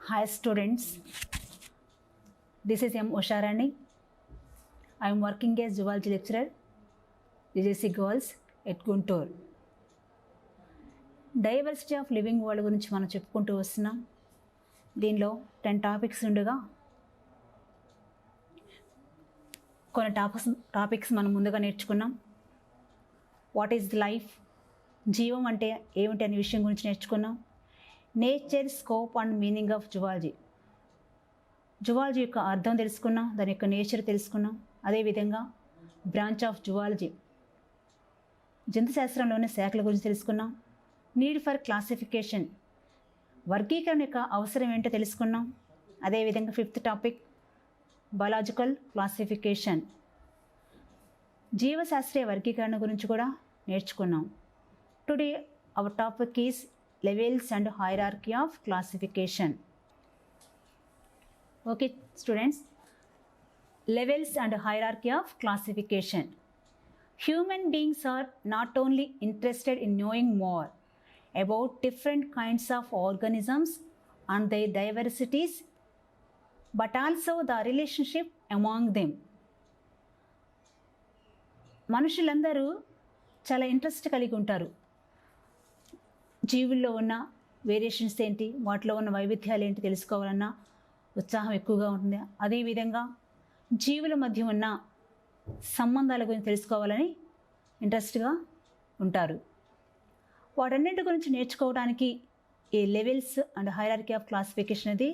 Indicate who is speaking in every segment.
Speaker 1: Hi students, this is M. Usharani. I am working as zoology lecturer, UGC Girls at Guntur. Diversity of living world గురించి మనం చెప్పుకుంటూ వస్తున్నాం. దీనిలో 10 topics ఉండగా కొన్ని టాపిక్స్ మనం ముందుగా నేర్చుకున్నాం. వాట్ ఈజ్ ది లైఫ్, జీవం అంటే ఏమిటి అనే విషయం గురించి నేర్చుకున్నాం. Nature, scope and meaning of zoology, zoology యొక్క అర్థం తెలుసుకున్నాం, దాని యొక్క నేచర్ తెలుసుకున్నాం. అదేవిధంగా బ్రాంచ్ ఆఫ్ జువాలజీ, జంతుశాస్త్రంలోని శాఖల గురించి తెలుసుకున్నాం. నీడ్ ఫర్ క్లాసిఫికేషన్, వర్గీకరణ యొక్క అవసరం ఏంటో తెలుసుకున్నాం. అదేవిధంగా 5th టాపిక్ బయాలజికల్ క్లాసిఫికేషన్, జీవశాస్త్రీయ వర్గీకరణ గురించి కూడా నేర్చుకున్నాం. Today our topic is levels and hierarchy of classification. Okay students, levels and hierarchy of classification. Human beings are not only interested in knowing more about different kinds of organisms and their diversities, but also the relationship among them. మనుషులందరూ చాలా interest కలిగి ఉంటారు. జీవుల్లో ఉన్న variations ఏంటి, వాటిలో ఉన్న వైవిధ్యాలు ఏంటి తెలుసుకోవాలన్న ఉత్సాహం ఎక్కువగా ఉంటుంది. అదేవిధంగా జీవుల మధ్య ఉన్న సంబంధాల గురించి తెలుసుకోవాలని ఇంట్రెస్ట్గా ఉంటారు. వాటన్నింటి గురించి నేర్చుకోవడానికి ఈ levels and hierarchy of classification అనేది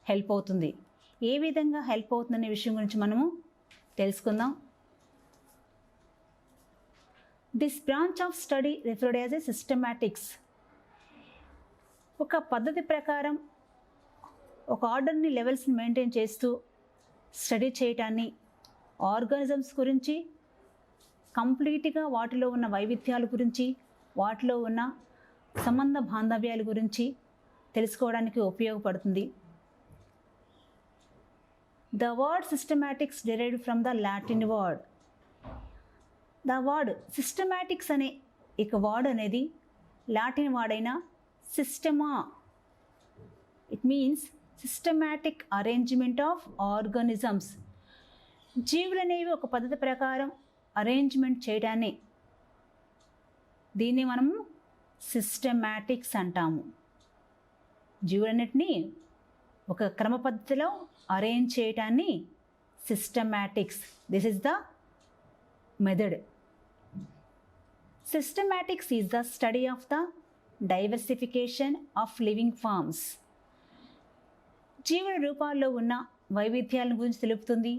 Speaker 1: హెల్ప్ అవుతుంది. ఏ విధంగా హెల్ప్ అవుతుందనే విషయం గురించి మనము తెలుసుకుందాం. This branch of study referred as a systematics. ఒక పద్ధతి ప్రకారం ఒక ఆర్డర్ని, లెవెల్స్ని మెయింటైన్ చేస్తూ స్టడీ చేయటాన్ని, ఆర్గానిజమ్స్ గురించి కంప్లీట్గా వాటిలో ఉన్న వైవిధ్యాల గురించి, వాటిలో ఉన్న సంబంధ బాంధవ్యాల గురించి తెలుసుకోవడానికి ఉపయోగపడుతుంది. The word systematics derived from the Latin word. The word systematics అనే ఇక వర్డ్ అనేది లాటిన్ వర్డ్ అయిన systema, it means systematic arrangement of organisms. జీవులు అనేవి ఒక పద్ధతి ప్రకారం అరేంజ్మెంట్ చేయడాన్ని, దీన్ని మనము సిస్టమాటిక్స్ అంటాము. జీవులన్నిటినీ ఒక క్రమ పద్ధతిలో అరేంజ్ చేయటాన్ని systematics. This is the method. Systematics is the study of the diversification of living forms. జీవుల రూపాల్లో ఉన్న వైవిధ్యాలను గురించి తెలుపుతుంది.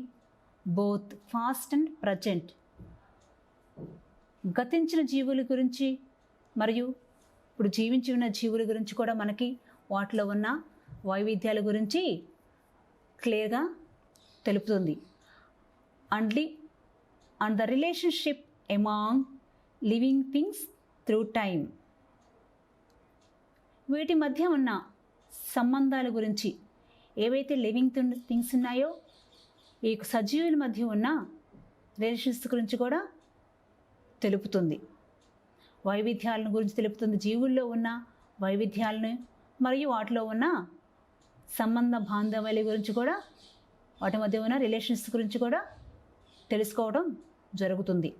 Speaker 1: బోత్ ఫాస్ట్ అండ్ ప్రజెంట్, గతించిన జీవుల గురించి మరియు ఇప్పుడు జీవించి ఉన్న జీవుల గురించి కూడా మనకి వాటిలో ఉన్న వైవిధ్యాల గురించి క్లియర్గా తెలుపుతుంది. And the relationship among living things through time, వీటి మధ్య ఉన్న సంబంధాల గురించి, ఏవైతే లివింగ్ థింగ్స్ ఉన్నాయో ఈ సజీవుల మధ్య ఉన్న రిలేషన్స్ గురించి కూడా తెలుపుతుంది. వైవిధ్యాలను గురించి తెలుపుతుంది. జీవుల్లో ఉన్న వైవిధ్యాలను మరియు వాటిలో ఉన్న సంబంధ బాంధవ్యాల గురించి కూడా, వాటి మధ్య ఉన్న రిలేషన్స్ గురించి కూడా తెలుసుకోవడం జరుగుతుంది.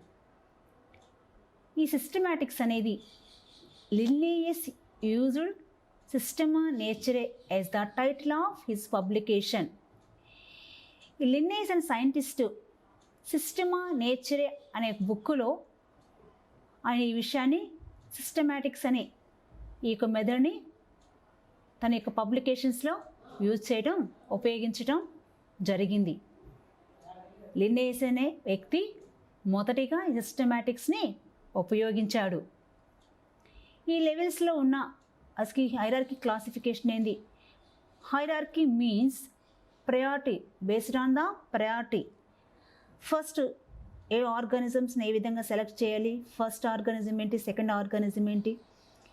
Speaker 1: ఈ సిస్టమాటిక్స్ అనేది Linnaeus used systema naturae as the title of his publication. ఈ లిన్నేయస్ అనే సైంటిస్టు సిస్టమా నేచరే అనే బుక్కులో ఆయన ఈ విషయాన్ని సిస్టమాటిక్స్ అనే ఈ యొక్క మెథడ్ని తన యొక్క పబ్లికేషన్స్లో యూజ్ చేయడం, ఉపయోగించడం జరిగింది. లిన్నేయస్ అనే వ్యక్తి మొదటిగా ఈ సిస్టమాటిక్స్ని ఉపయోగించాడు. ఈ లెవెల్స్లో ఉన్న అసలు హైరార్కీ క్లాసిఫికేషన్ ఏంది? Hierarchy means priority, based on the priority. First ఏ ఆర్గానిజమ్స్ని ఏ విధంగా సెలెక్ట్ చేయాలి, ఫస్ట్ ఆర్గానిజం ఏంటి, సెకండ్ ఆర్గానిజం ఏంటి,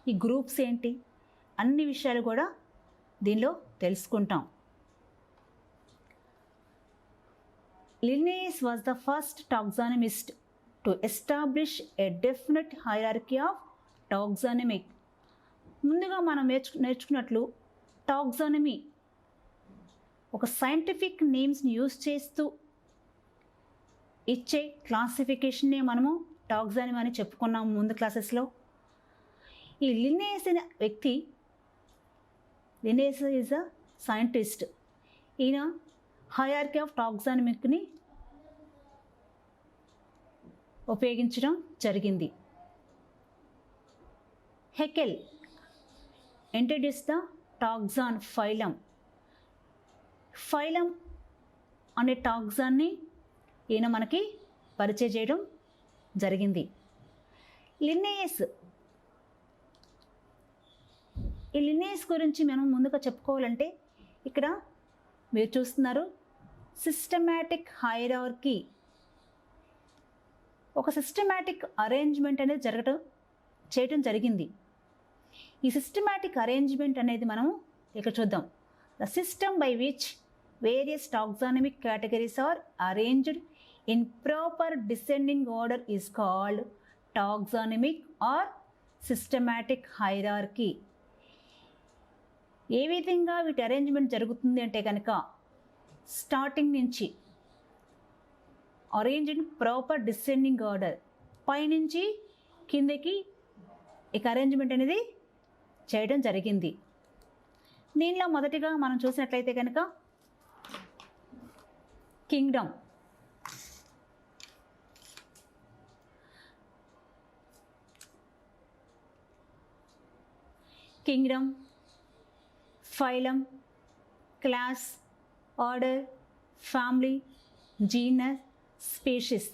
Speaker 1: ఈ గ్రూప్స్ ఏంటి, అన్ని విషయాలు కూడా దీనిలో తెలుసుకుంటాం. Linnaeus was the first taxonomist to establish a definite hierarchy of taxonomic. ముందుగా మనం నేర్చుకున్నట్లు టాక్సానమీ ఒక సైంటిఫిక్ నేమ్స్ని యూజ్ చేస్తూ ఇచ్చే క్లాసిఫికేషన్నే మనము టాక్సానమీ అని చెప్పుకున్నాము ముందు క్లాసెస్లో. ఈ లిన్నేయస్ అనే వ్యక్తి, లిన్నేయస్ ఈజ్ అ సైంటిస్ట్. ఈయన హయరార్కీ ఆఫ్ టాక్సానమీని ఉపయోగించడం జరిగింది. Haeckel introduce the taxon phylum. Phylum అనే టాక్సాన్ని ఈయన మనకి పరిచయం చేయడం జరిగింది. లిన్నేయస్, ఈ లిన్నేయస్ గురించి మనం ముందుగా చెప్పుకోవాలంటే ఇక్కడ మీరు చూస్తున్నారు సిస్టమాటిక్ హైరార్కీ, ఒక సిస్టమాటిక్ అరేంజ్మెంట్ అనేది చేయటం జరిగింది. ఈ సిస్టమాటిక్ అరేంజ్మెంట్ అనేది మనము ఇక్కడ చూద్దాం. The system by which various taxonomic categories are arranged in proper descending order is called taxonomic or systematic hierarchy. ఏ విధంగా వీటి అరేంజ్మెంట్ జరుగుతుంది అంటే కనుక స్టార్టింగ్ నుంచి arrange in proper descending order, పైనుంచి కిందకి ఇక అరేంజ్మెంట్ అనేది చేయడం జరిగింది. దీనిలో మొదటిగా మనం చూసినట్లయితే కనుక Kingdom. Kingdom, phylum, class, order, family, genus, species.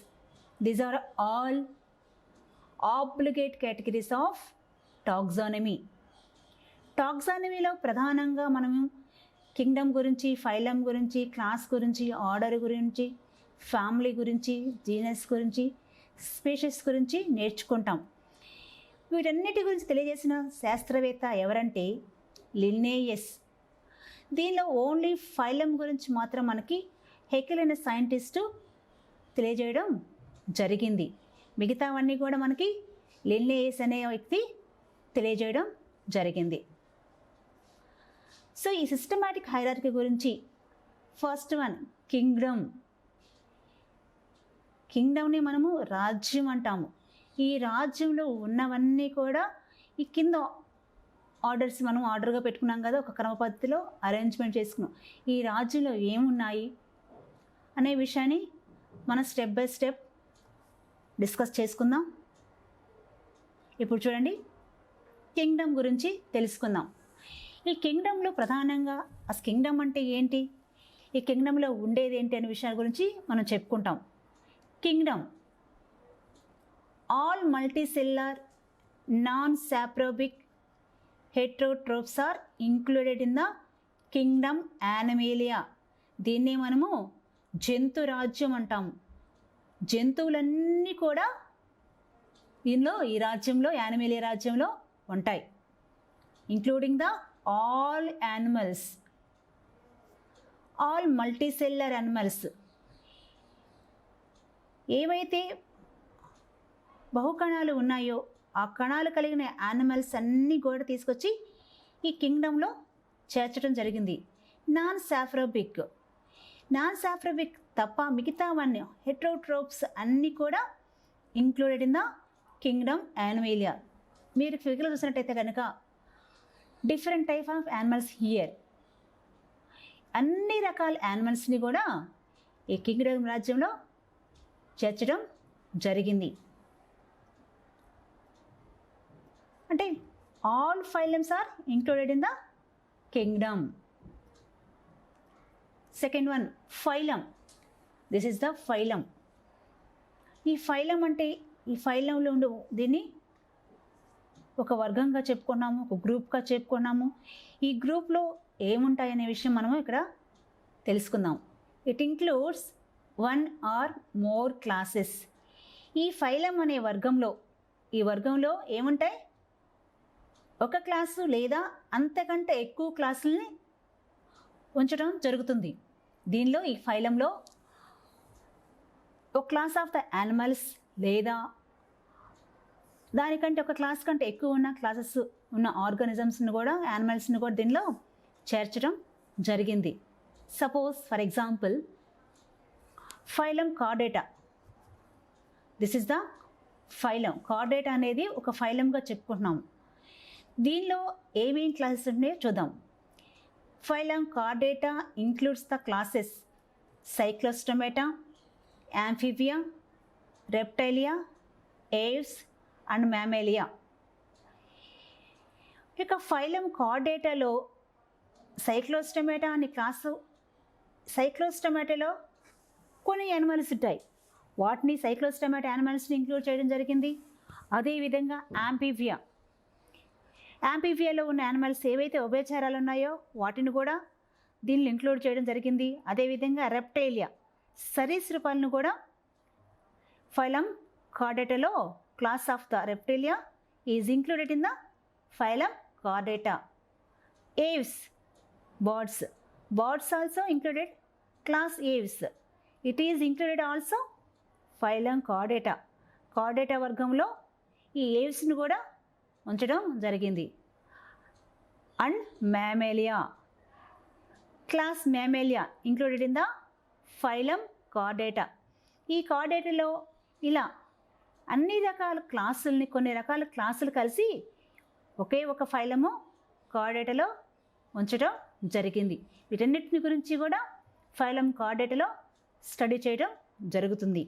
Speaker 1: These are all obligate categories of taxonomy. టాక్సానమీలో ప్రధానంగా మనము కింగ్డమ్ గురించి, ఫైలం గురించి, క్లాస్ గురించి, ఆర్డర్ గురించి, ఫ్యామిలీ గురించి, జీనస్ గురించి, స్పీషీస్ గురించి నేర్చుకుంటాం. వీటన్నిటి గురించి తెలియజేసిన శాస్త్రవేత్త ఎవరంటే లిన్నేయస్. దీనిలో ఓన్లీ ఫైలం గురించి మాత్రం మనకి హెకెల్ అనే సైంటిస్టు తెలియజేయడం జరిగింది. మిగతావన్నీ కూడా మనకి లిన్నేయస్ అనే వ్యక్తి తెలియజేయడం జరిగింది. సో ఈ సిస్టమాటిక్ హైరార్కీ గురించి ఫస్ట్ వన్ కింగ్డమ్. కింగ్డమ్ని మనము రాజ్యం అంటాము. ఈ రాజ్యంలో ఉన్నవన్నీ కూడా ఈ కింద ఆర్డర్స్ మనం ఆర్డర్గా పెట్టుకున్నాం కదా, ఒక క్రమ పద్ధతిలో అరేంజ్మెంట్ చేసుకున్నాం. ఈ రాజ్యంలో ఏమున్నాయి అనే విషయాన్ని మనం స్టెప్ బై స్టెప్ డిస్కస్ చేసుకుందాం. ఇప్పుడు చూడండి, కింగ్డమ్ గురించి తెలుసుకుందాం. ఈ కింగ్డమ్లో ప్రధానంగా అసలు కింగ్డమ్ అంటే ఏంటి, ఈ కింగ్డమ్లో ఉండేది ఏంటి అనే విషయాల గురించి మనం చెప్పుకుంటాం. Kingdom all multicellular non saprobic heterotrophs are included in the kingdom Animalia. దీన్నే మనము జంతు రాజ్యం అంటాము. జంతువులన్నీ కూడా దీనిలో ఈ రాజ్యంలో, యానిమేలియా రాజ్యంలో ఉంటాయి. Including the all animals, all multicellular animals. ఏవైతే బహుకణాలు ఉన్నాయో ఆ కణాలు కలిగిన యానిమల్స్ అన్నీ కూడా తీసుకొచ్చి ఈ కింగ్డమ్లో చేర్చడం జరిగింది. నాన్ సాఫ్రోబిక్ తప్ప మిగతావన్నీ హెట్రోట్రోప్స్ అన్నీ కూడా included in the kingdom Animalia. మీరు ఫిగర్లో చూసినట్టయితే కనుక different type of animals here. అన్ని రకాల యానిమల్స్ని కూడా ఈ కింగ్డమ్ రాజ్యంలో చేర్చడం జరిగింది. అంటే all phylums are included in the kingdom. Second one phylum. This is the phylum. ఈ ఫైలం అంటే ఈ ఫైలంలో ఉండే దీన్ని ఒక వర్గంగా చెప్పుకున్నాము, ఒక గ్రూప్గా చెప్పుకున్నాము. ఈ గ్రూప్లో ఏముంటాయనే విషయం మనము ఇక్కడ తెలుసుకుందాం. It includes one or more classes. ఈ ఫైలం అనే ఈ వర్గంలో ఏముంటాయి, ఒక క్లాసు లేదా అంతకంటే ఎక్కువ క్లాసుల్ని ఉంచడం జరుగుతుంది. దీనిలో ఈ ఫైలంలో ఒక క్లాస్ ఆఫ్ ద యానిమల్స్ లేదా దానికంటే ఒక క్లాస్ కంటే ఎక్కువ ఉన్న క్లాసెస్ ఉన్న ఆర్గానిజమ్స్ని కూడా, యానిమల్స్ని కూడా దీనిలో చేర్చడం జరిగింది. Suppose for example phylum Chordata. This is the phylum. Chordata అనేది ఒక ఫైలంగా చెప్పుకుంటున్నాము. దీనిలో ఏమేం క్లాసెస్ ఉన్నాయో చూద్దాం. Phylum Chordata includes the classes Cyclostomata, Amphibia, Reptilia, Aves and Mammalia. ఇక ఫైలం కార్డేటాలో సైక్లోస్టోమేటా అనే క్లాసు, సైక్లోస్టోమేటాలో కొన్ని యానిమల్స్ ఉంటాయి, వాటిని సైక్లోస్టోమేటా యానిమల్స్ని ఇంక్లూడ్ చేయడం జరిగింది. అదేవిధంగా యాంఫిబియా, యాంఫిబియాలో ఉన్న యానిమల్స్ ఏవైతే ఉభయచరాలు ఉన్నాయో వాటిని కూడా దీనిలో ఇంక్లూడ్ చేయడం జరిగింది. అదేవిధంగా రెప్టైలియా, సరీసృపాలను కూడా ఫైలం కార్డేటాలో class of the Reptilia is included in the phylum Chordata. Aves, birds, birds also included class Aves. It is included also phylum Chordata. Chordata వర్గంలో ఈ ఏవ్స్ని కూడా ఉంచడం జరిగింది. And Mammalia, class Mammalia included in the phylum Chordata. ఈ కార్డేటాలో ఇలా అన్ని రకాల క్లాసుల్ని, కొన్ని రకాల క్లాసులు కలిసి ఒకే ఒక ఫైలము కార్డేటాలో ఉంచడం జరిగింది. వీటన్నిటిని గురించి కూడా ఫైలం కార్డేటాలో స్టడీ చేయడం జరుగుతుంది.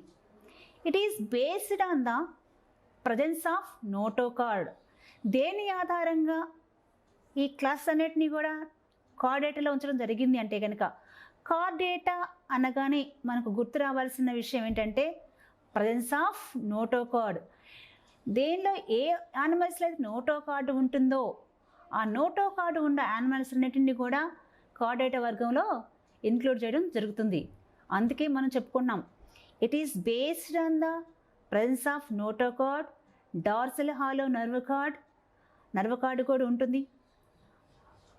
Speaker 1: It is based on the presence of notochord. దేని ఆధారంగా ఈ క్లాస్ అన్నిటినీ కూడా కార్డేటాలో ఉంచడం జరిగింది అంటే కనుక, కార్డేటా అనగానే మనకు గుర్తు రావాల్సిన విషయం ఏంటంటే ప్రజెన్స్ ఆఫ్ నోటోకార్డ్. దేనిలో ఏ యానిమల్స్లో అయితే నోటోకార్డు ఉంటుందో ఆ నోటోకార్డు ఉన్న యానిమల్స్ అన్నిటిని కూడా కార్డేటా వర్గంలో ఇంక్లూడ్ చేయడం జరుగుతుంది. అందుకే మనం చెప్పుకున్నాం, it is based on the presence of notochord. Dorsal hollow nerve card కూడా ఉంటుంది.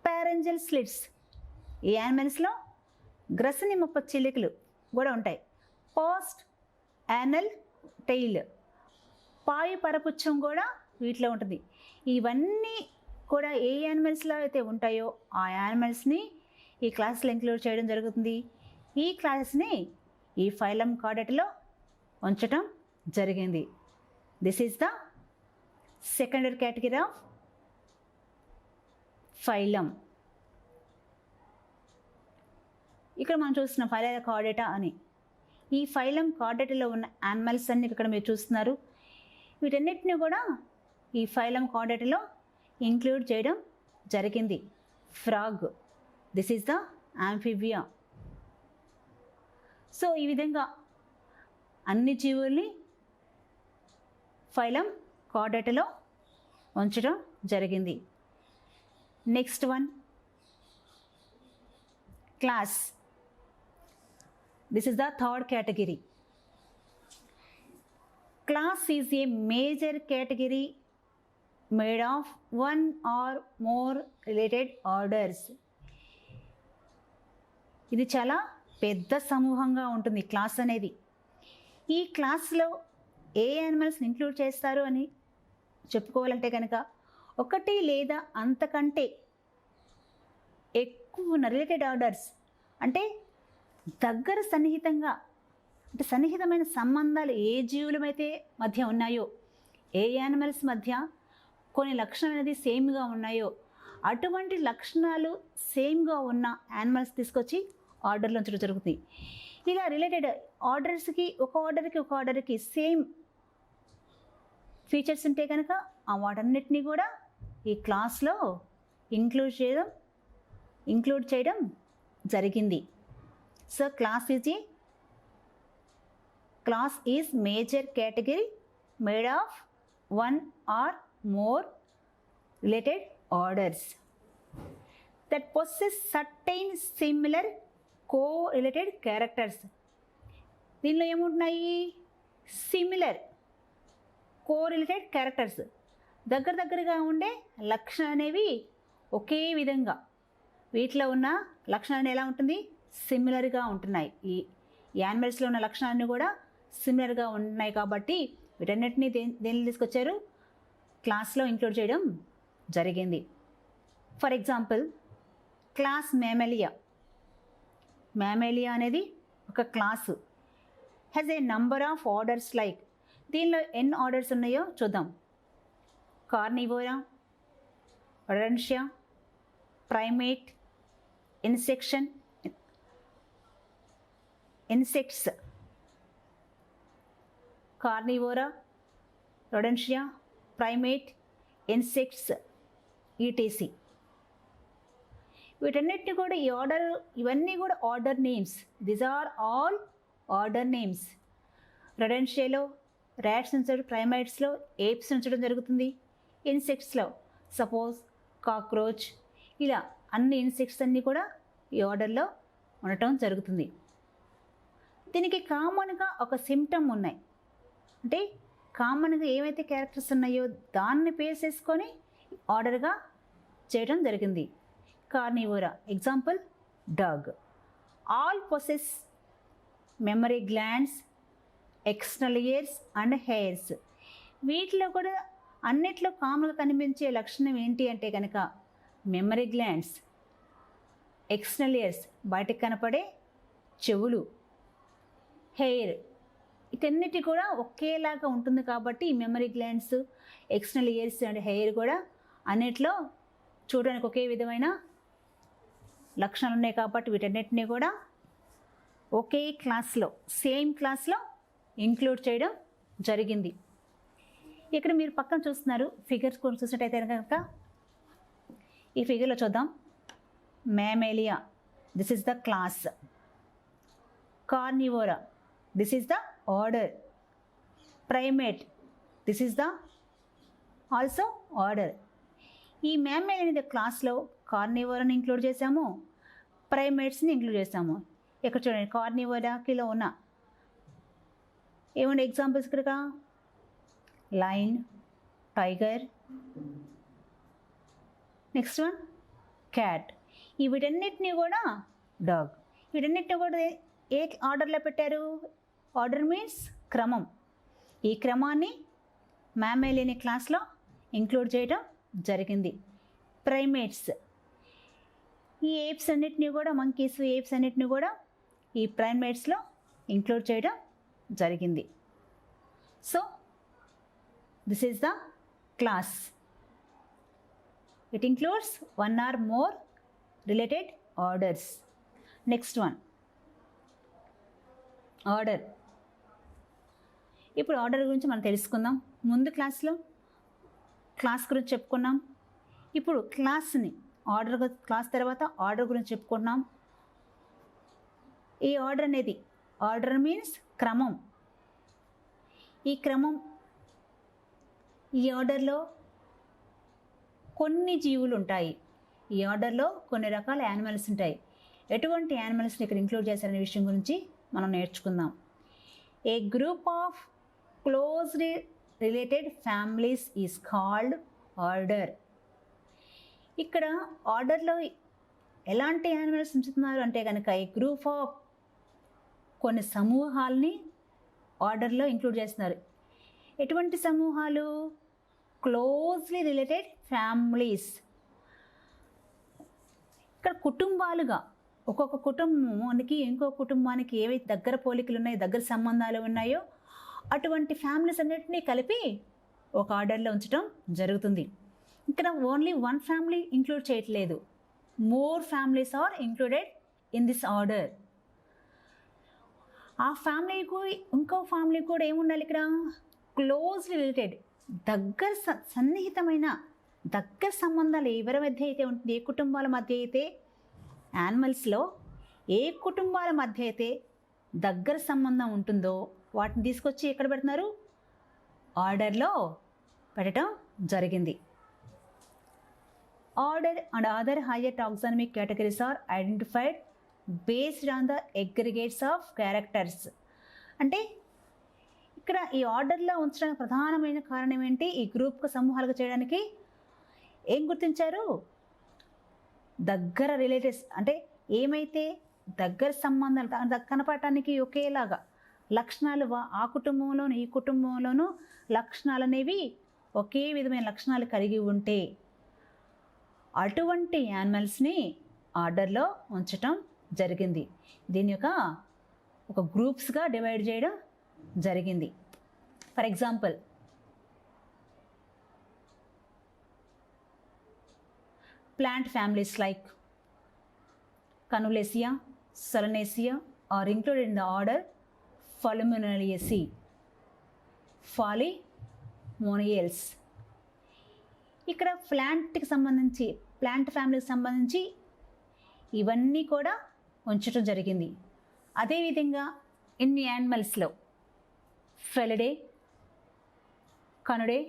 Speaker 1: పారెంజల్ స్లిట్స్, ఈ యానిమల్స్లో గ్రసని ముప్ప చిలికలు కూడా ఉంటాయి. పోస్ట్ యానల్ టెయిల్, పాయి పరపుచ్చం కూడా వీటిలో ఉంటుంది. ఇవన్నీ కూడా ఏ యానిమల్స్లో అయితే ఉంటాయో ఆ యానిమల్స్ని ఈ క్లాస్లో ఇంక్లూడ్ చేయడం జరుగుతుంది. ఈ క్లాసెస్ని ఈ ఫైలం కార్డేటాలో ఉంచడం జరిగింది. This is the secondary category of phylum. ఇక్కడ మనం చూస్తున్న ఫైలం కార్డేటా అని, ఈ ఫైలం కార్డేటాలో ఉన్న యానిమల్స్ అన్ని ఇక్కడ మీరు చూస్తున్నారు. వీటన్నిటిని కూడా ఈ ఫైలం కార్డేటాలో ఇంక్లూడ్ చేయడం జరిగింది. Frog, this is the Amphibia. So ఈ విధంగా అన్ని జీవుల్ని ఫైలం కార్డేటాలో ఉంచడం జరిగింది. Next one, class. This is the third category. Class is a major category made of one or more related orders. ఇది చాలా పెద్ద సమూహంగా ఉంటుంది క్లాస్ అనేది. ఈ క్లాస్లో ఏ యానిమల్స్ని ఇంక్లూడ్ చేస్తారు అని చెప్పుకోవాలంటే కనుక ఒకటి లేదా అంతకంటే ఎక్కువ రిలేటెడ్ ఆర్డర్స్, అంటే దగ్గర సన్నిహితంగా, అంటే సన్నిహితమైన సంబంధాలు ఏ జీవులమైతే మధ్య ఉన్నాయో, ఏ యానిమల్స్ మధ్య కొన్ని లక్షణాలు అనేది సేమ్గా ఉన్నాయో అటువంటి లక్షణాలు సేమ్గా ఉన్న యానిమల్స్ తీసుకొచ్చి ఆర్డర్లో ఉంచడం జరుగుతుంది. ఇలా రిలేటెడ్ ఆర్డర్స్కి, ఒక ఆర్డర్కి సేమ్ ఫీచర్స్ ఉంటే కనుక ఆ వాటన్నిటినీ కూడా ఈ క్లాస్లో ఇంక్లూడ్ చేయడం జరిగింది. So class is major category made of one or more related orders that possess certain similar co-related characters. దీనిలో ఏముంటున్నాయి? సిమిలర్ కో-రిలేటెడ్ క్యారెక్టర్స్, దగ్గరగా ఉండే లక్షణాలు అనేవి ఒకే విధంగా, వీటిలో ఉన్న లక్షణాలు ఎలా ఉంటుంది? సిమిలర్గా ఉంటున్నాయి. ఈ యానిమల్స్లో ఉన్న లక్షణాన్ని కూడా సిమిలర్గా ఉన్నాయి కాబట్టి వీటన్నిటినీ దేనిలో తీసుకొచ్చారు? క్లాస్లో ఇంక్లూడ్ చేయడం జరిగింది. For example, class Mammalia. Mammalia అనేది ఒక class. Has a number of orders like, దీనిలో ఎన్ని ఆర్డర్స్ ఉన్నాయో చూద్దాం. Carnivora, Rodentia, primate, insects, Carnivora, Rodentia, primate, insects, etc. వీటన్నిటిని కూడా ఈ ఆర్డర్, ఇవన్నీ కూడా order names. These are all order names. రొడెన్షియాలో ర్యాట్స్ ఉంచడం, ప్రైమేట్స్లో ఏప్స్ ఉంచడం జరుగుతుంది. ఇన్సెక్ట్స్లో సపోజ్ కాక్రోచ్, ఇలా అన్ని ఇన్సెక్ట్స్ అన్నీ కూడా ఈ ఆర్డర్లో ఉండటం జరుగుతుంది. దీనికి కామన్గా ఒక సిమ్టమ్ ఉన్నాయి. అంటే కామన్గా ఏవైతే క్యారెక్టర్స్ ఉన్నాయో దాన్ని బేస్ చేసుకొని ఆర్డర్గా చేయడం జరిగింది. Carnivora example dog. All possess memory glands, external years and hairs. వీటిలో కూడా అన్నిట్లో కామన్గా కనిపించే లక్షణం ఏంటి అంటే కనుక మెమరీ గ్లాండ్స్, ఎక్స్టర్నల్ ఇయర్స్ బయటకు కనపడే చెవులు, హెయిర్, ఇటన్నిటి కూడా ఒకేలాగా ఉంటుంది. కాబట్టి ఈ memory glands, external years and hair కూడా అన్నిట్లో చూడడానికి ఒకే విధమైన లక్షణాలు ఉన్నాయి. కాబట్టి వీటన్నిటిని కూడా ఒకే క్లాస్లో, సేమ్ క్లాస్లో ఇంక్లూడ్ చేయడం జరిగింది. ఇక్కడ మీరు పక్కన చూస్తున్నారు ఫిగర్స్ కూడా చూసినట్టయితే కనుక ఈ ఫిగర్లో చూద్దాం. Mammalia, this is the class. Carnivora, this is the order. Primate, this is the also order. ఈ మ్యామేలియా అనేది క్లాస్లో కార్నివోరాని ఇంక్లూడ్ చేసాము, ప్రైమేట్స్ని ఇంక్లూడ్ చేసాము. ఇక్కడ చూడండి కార్నివోరాకిలో ఉన్న ఏమంటే ఎగ్జాంపుల్స్ ఇక్కడ line, tiger, next one cat. ఈ వీటన్నిటిని కూడా డాగ్. వీటన్నిటిని కూడా ఏ ఆర్డర్లో పెట్టారు? ఆర్డర్ మీన్స్ క్రమం. ఈ క్రమాన్ని మ్యామేలియన్ క్లాస్లో ఇంక్లూడ్ చేయడం జరిగింది. ప్రైమేట్స్, ఈ ఏప్స్ అన్నిటిని కూడా, మంకీస్, ఏప్స్ అన్నిటిని కూడా ఈ ప్రైమేట్స్లో ఇంక్లూడ్ చేయడం జరిగింది. So this is the class. It includes one or more related orders. Next one order. ఇప్పుడు ఆర్డర్ గురించి మనం తెలుసుకుందాం. ముందు క్లాస్లో క్లాస్ గురించి చెప్పుకున్నాం. ఇప్పుడు క్లాస్ని ఆర్డర్, క్లాస్ తర్వాత ఆర్డర్ గురించి చెప్పుకుంటున్నాం. ఈ ఆర్డర్ అనేది, ఆర్డర్ మీన్స్ క్రమం. ఈ క్రమం, ఈ ఆర్డర్లో కొన్ని జీవులు ఉంటాయి. ఈ ఆర్డర్లో కొన్ని రకాల యానిమల్స్ ఉంటాయి. ఎటువంటి యానిమల్స్ని ఇక్కడ ఇంక్లూడ్ చేశారనే విషయం గురించి మనం నేర్చుకుందాం. A group of closely related families is called order. ఇక్కడ ఆర్డర్లో ఎలాంటి యానిమల్స్ ఉంచుతున్నారు అంటే కనుక ఈ గ్రూప్ ఆఫ్ కొన్ని సమూహాలని ఆర్డర్లో ఇంక్లూడ్ చేస్తున్నారు. ఎటువంటి సమూహాలు? Closely related families. ఇక్కడ కుటుంబాలుగా, ఒక్కొక్క కుటుంబానికి ఇంకో కుటుంబానికి ఏవైతే దగ్గర పోలికలు ఉన్నాయో, దగ్గర సంబంధాలు ఉన్నాయో అటువంటి ఫ్యామిలీస్ అన్నిటినీ కలిపి ఒక ఆర్డర్లో ఉంచడం జరుగుతుంది. ఇక్కడ ఓన్లీ వన్ ఫ్యామిలీ ఇంక్లూడ్ చేయట్లేదు, more families are included in this order. ఆ ఫ్యామిలీకు ఇంకో ఫ్యామిలీ కూడా ఏముండాలి ఇక్కడ? క్లోజ్లీ రిలేటెడ్, దగ్గర సన్నిహితమైన దగ్గర సంబంధాలు ఎవరి మధ్య అయితే ఉంటుంది, ఏ కుటుంబాల మధ్య అయితే, యానిమల్స్లో ఏ కుటుంబాల మధ్య అయితే దగ్గర సంబంధం ఉంటుందో వాటిని తీసుకొచ్చి ఎక్కడ పెడుతున్నారు? ఆర్డర్లో పెట్టడం జరిగింది. Order and other higher taxonomic categories are identified based on the aggregates of characters. అంటే ఇక్కడ ఈ ఆర్డర్లో ఉంచడానికి ప్రధానమైన కారణం ఏంటి? ఈ గ్రూప్ సమూహాలుగా చేయడానికి ఏం గుర్తించారు? దగ్గర రిలేటివ్స్, అంటే ఏమైతే దగ్గర సంబంధాలు కనపడటానికి ఒకేలాగా లక్షణాలు, ఆ కుటుంబంలోను ఈ కుటుంబంలోనూ లక్షణాలు అనేవి ఒకే విధమైన లక్షణాలు కలిగి ఉంటే అటువంటి యానిమల్స్ని ఆర్డర్లో ఉంచటం జరిగింది. దీని యొక్క ఒక గ్రూప్స్గా డివైడ్ చేయడం జరిగింది. For example, plant families like Canulesia, Solanaceae are included in the order Falumoniaceae. Falumoniales. ఇక్కడ ప్లాంట్ ఫ్యామిలీకి సంబంధించి ఇవన్నీ కూడా ఉంచడం జరిగింది. అదేవిధంగా ఇన్ని యానిమల్స్లో Felidae, Canidae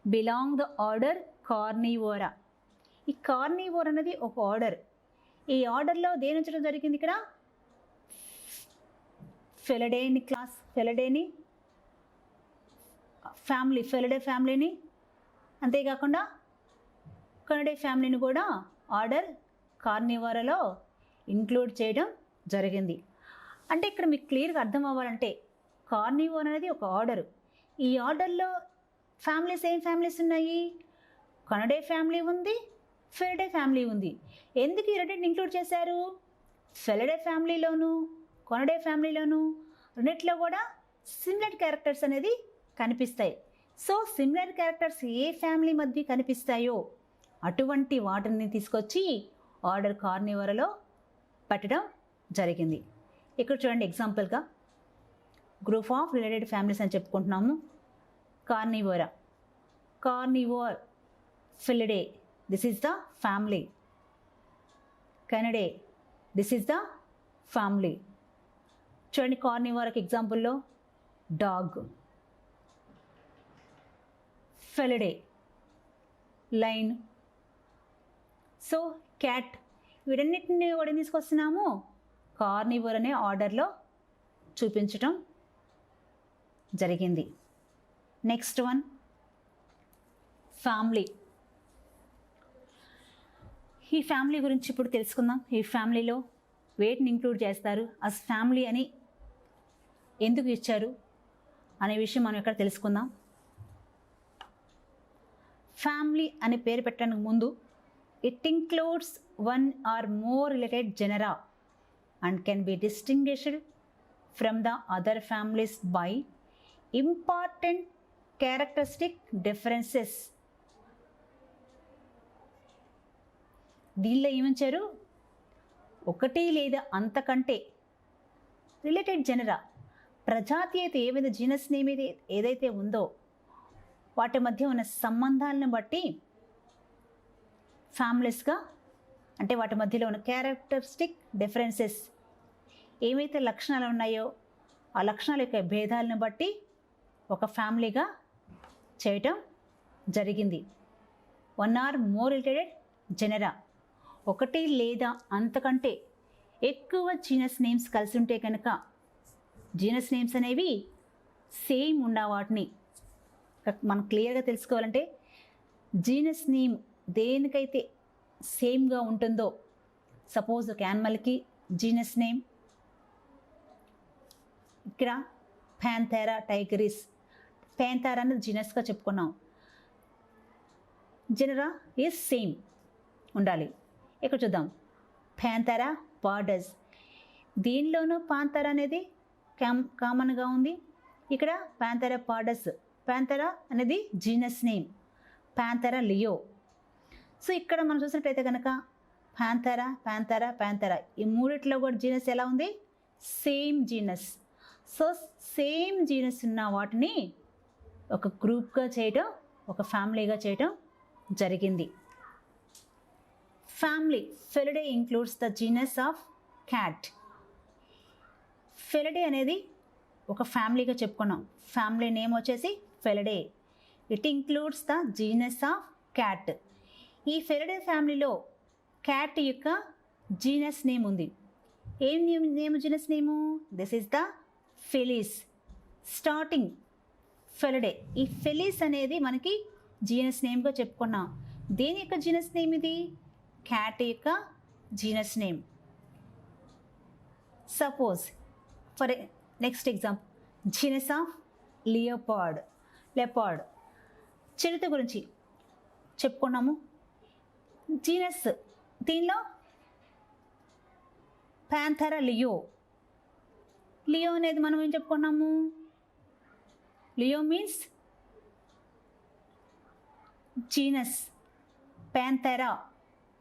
Speaker 1: belong the order Carnivora. ఈ కార్నివోర్ అనేది ఒక ఆర్డర్. ఈ ఆర్డర్లో దేని ఉంచడం జరిగింది? ఇక్కడ ఫెలిడేని క్లాస్, ఫెలిడేని ఫ్యామిలీ, ఫెలిడే ఫ్యామిలీని, అంతేకాకుండా కనుడే ఫ్యామిలీని కూడా ఆర్డర్ కార్నివోరాలో ఇంక్లూడ్ చేయడం జరిగింది. అంటే ఇక్కడ మీకు క్లియర్గా అర్థం అవ్వాలంటే కార్నివోర్ అనేది ఒక ఆర్డరు. ఈ ఆర్డర్లో ఫ్యామిలీస్ ఏం ఫ్యామిలీస్ ఉన్నాయి? కనుడే ఫ్యామిలీ ఉంది, ఫెలిడే ఫ్యామిలీ ఉంది. ఎందుకు ఈ రెండింటిని ఇంక్లూడ్ చేశారు? ఫెలిడే ఫ్యామిలీలోను కనుడే ఫ్యామిలీలోను రెండిట్లో కూడా సిమిలర్ క్యారెక్టర్స్ అనేది కనిపిస్తాయి. సో సిమిలర్ క్యారెక్టర్స్ ఏ ఫ్యామిలీ మధ్య కనిపిస్తాయో అటువంటి వాటిని తీసుకొచ్చి ఆర్డర్ కార్నివోరాలో పెట్టడం జరిగింది. ఇక్కడ చూడండి, ఎగ్జాంపుల్గా గ్రూప్ ఆఫ్ రిలేటెడ్ ఫ్యామిలీస్ అని చెప్పుకుంటున్నాము. Carnivora, carnivore, Felidae, this is the family. Canidae, this is the family. చూడండి, కార్నివోరాకి ఎగ్జాంపుల్లో dog, Felidae lion, so cat. వీటన్నిటిని కూడా తీసుకొస్తున్నాము కార్నివోర్ అనే ఆర్డర్లో చూపించటం జరిగింది. Next one family. ఈ ఫ్యామిలీ గురించి ఇప్పుడు తెలుసుకుందాం. ఈ ఫ్యామిలీలో వేటిని ఇంక్లూడ్ చేస్తారు, అసలు ఫ్యామిలీ అని ఎందుకు ఇచ్చారు అనే విషయం మనం ఇక్కడ తెలుసుకుందాం. ఫ్యామిలీ అనే పేరు పెట్టడానికి ముందు it includes one or more related genera and can be distinguished from the other families by important characteristic differences. దీనిలో ఏమంచారు? ఒకటి లేదా అంతకంటే రిలేటెడ్ జెనరా, ప్రజాతీయత ఏదైతే జీనస్ నేమ్ ఏదైతే ఉందో వాటి మధ్య ఉన్న సంబంధాలను బట్టి ఫ్యామిలీస్గా, అంటే వాటి మధ్యలో ఉన్న క్యారెక్టరిస్టిక్ డిఫరెన్సెస్ ఏవైతే లక్షణాలు ఉన్నాయో ఆ లక్షణాల యొక్క భేదాలను బట్టి ఒక ఫ్యామిలీగా చేయటం జరిగింది. One or more related Zenara, ఒకటి లేదా అంతకంటే ఎక్కువ జీనస్ నేమ్స్ కలిసి ఉంటే కనుక, జీనస్ నేమ్స్ అనేవి సేమ్ ఉన్న వాటిని మనం క్లియర్గా తెలుసుకోవాలంటే జీనస్ నేమ్ దేనికైతే సేమ్గా ఉంటుందో, సపోజ్ ఒక యానిమల్కి జీనస్ నేమ్ ఇక్కడ ప్యాంథెరా టైగరిస్, ప్యాంథెరా అనేది జీనస్గా చెప్పుకున్నాం. జెనరా ఈజ్ సేమ్ ఉండాలి. ఇక్కడ చూద్దాం, ప్యాంథెరా పార్డస్, దీనిలోనూ ప్యాంథెరా అనేది కామన్గా ఉంది. ఇక్కడ ప్యాంథెరా పార్డస్, ప్యాంథెరా అనేది genus name, Pantera leo. So ఇక్కడ మనం చూసినట్లయితే కనుక ప్యాంథెరా, ప్యాంథెరా, ప్యాంథెరా ఈ మూడిట్లో కూడా జీనస్ ఎలా ఉంది? Same genus. So same genus ఉన్న వాటిని ఒక గ్రూప్గా చేయటం, ఒక ఫ్యామిలీగా చేయటం జరిగింది. Family Felidae includes the genus of cat. Felidae అనేది ఒక ఫ్యామిలీగా చెప్పుకున్నాం. ఫ్యామిలీ నేమ్ వచ్చేసి Felidae. It includes the genus of cat. ఈ ఫెలిడే ఫ్యామిలీలో క్యాట్ యొక్క జీనస్ నేమ్ ఉంది. ఏం name genus name? This is the Felis. Starting Felidae. ఈ ఫెలిస్ అనేది మనకి జీనస్ నేమ్గా చెప్పుకున్నాం. దేని యొక్క జీనస్ నేమ్ ఇది? క్యాట్ యొక్క genus name. Suppose for next example, genus of leopard, leopard. చిరుత గురించి చెప్పుకున్నాము. జీనస్, దీనిలో ప్యాంథెరా లియో. లియో అనేది మనం ఏం చెప్పుకున్నాము? Leo means genus. ప్యాంథెరా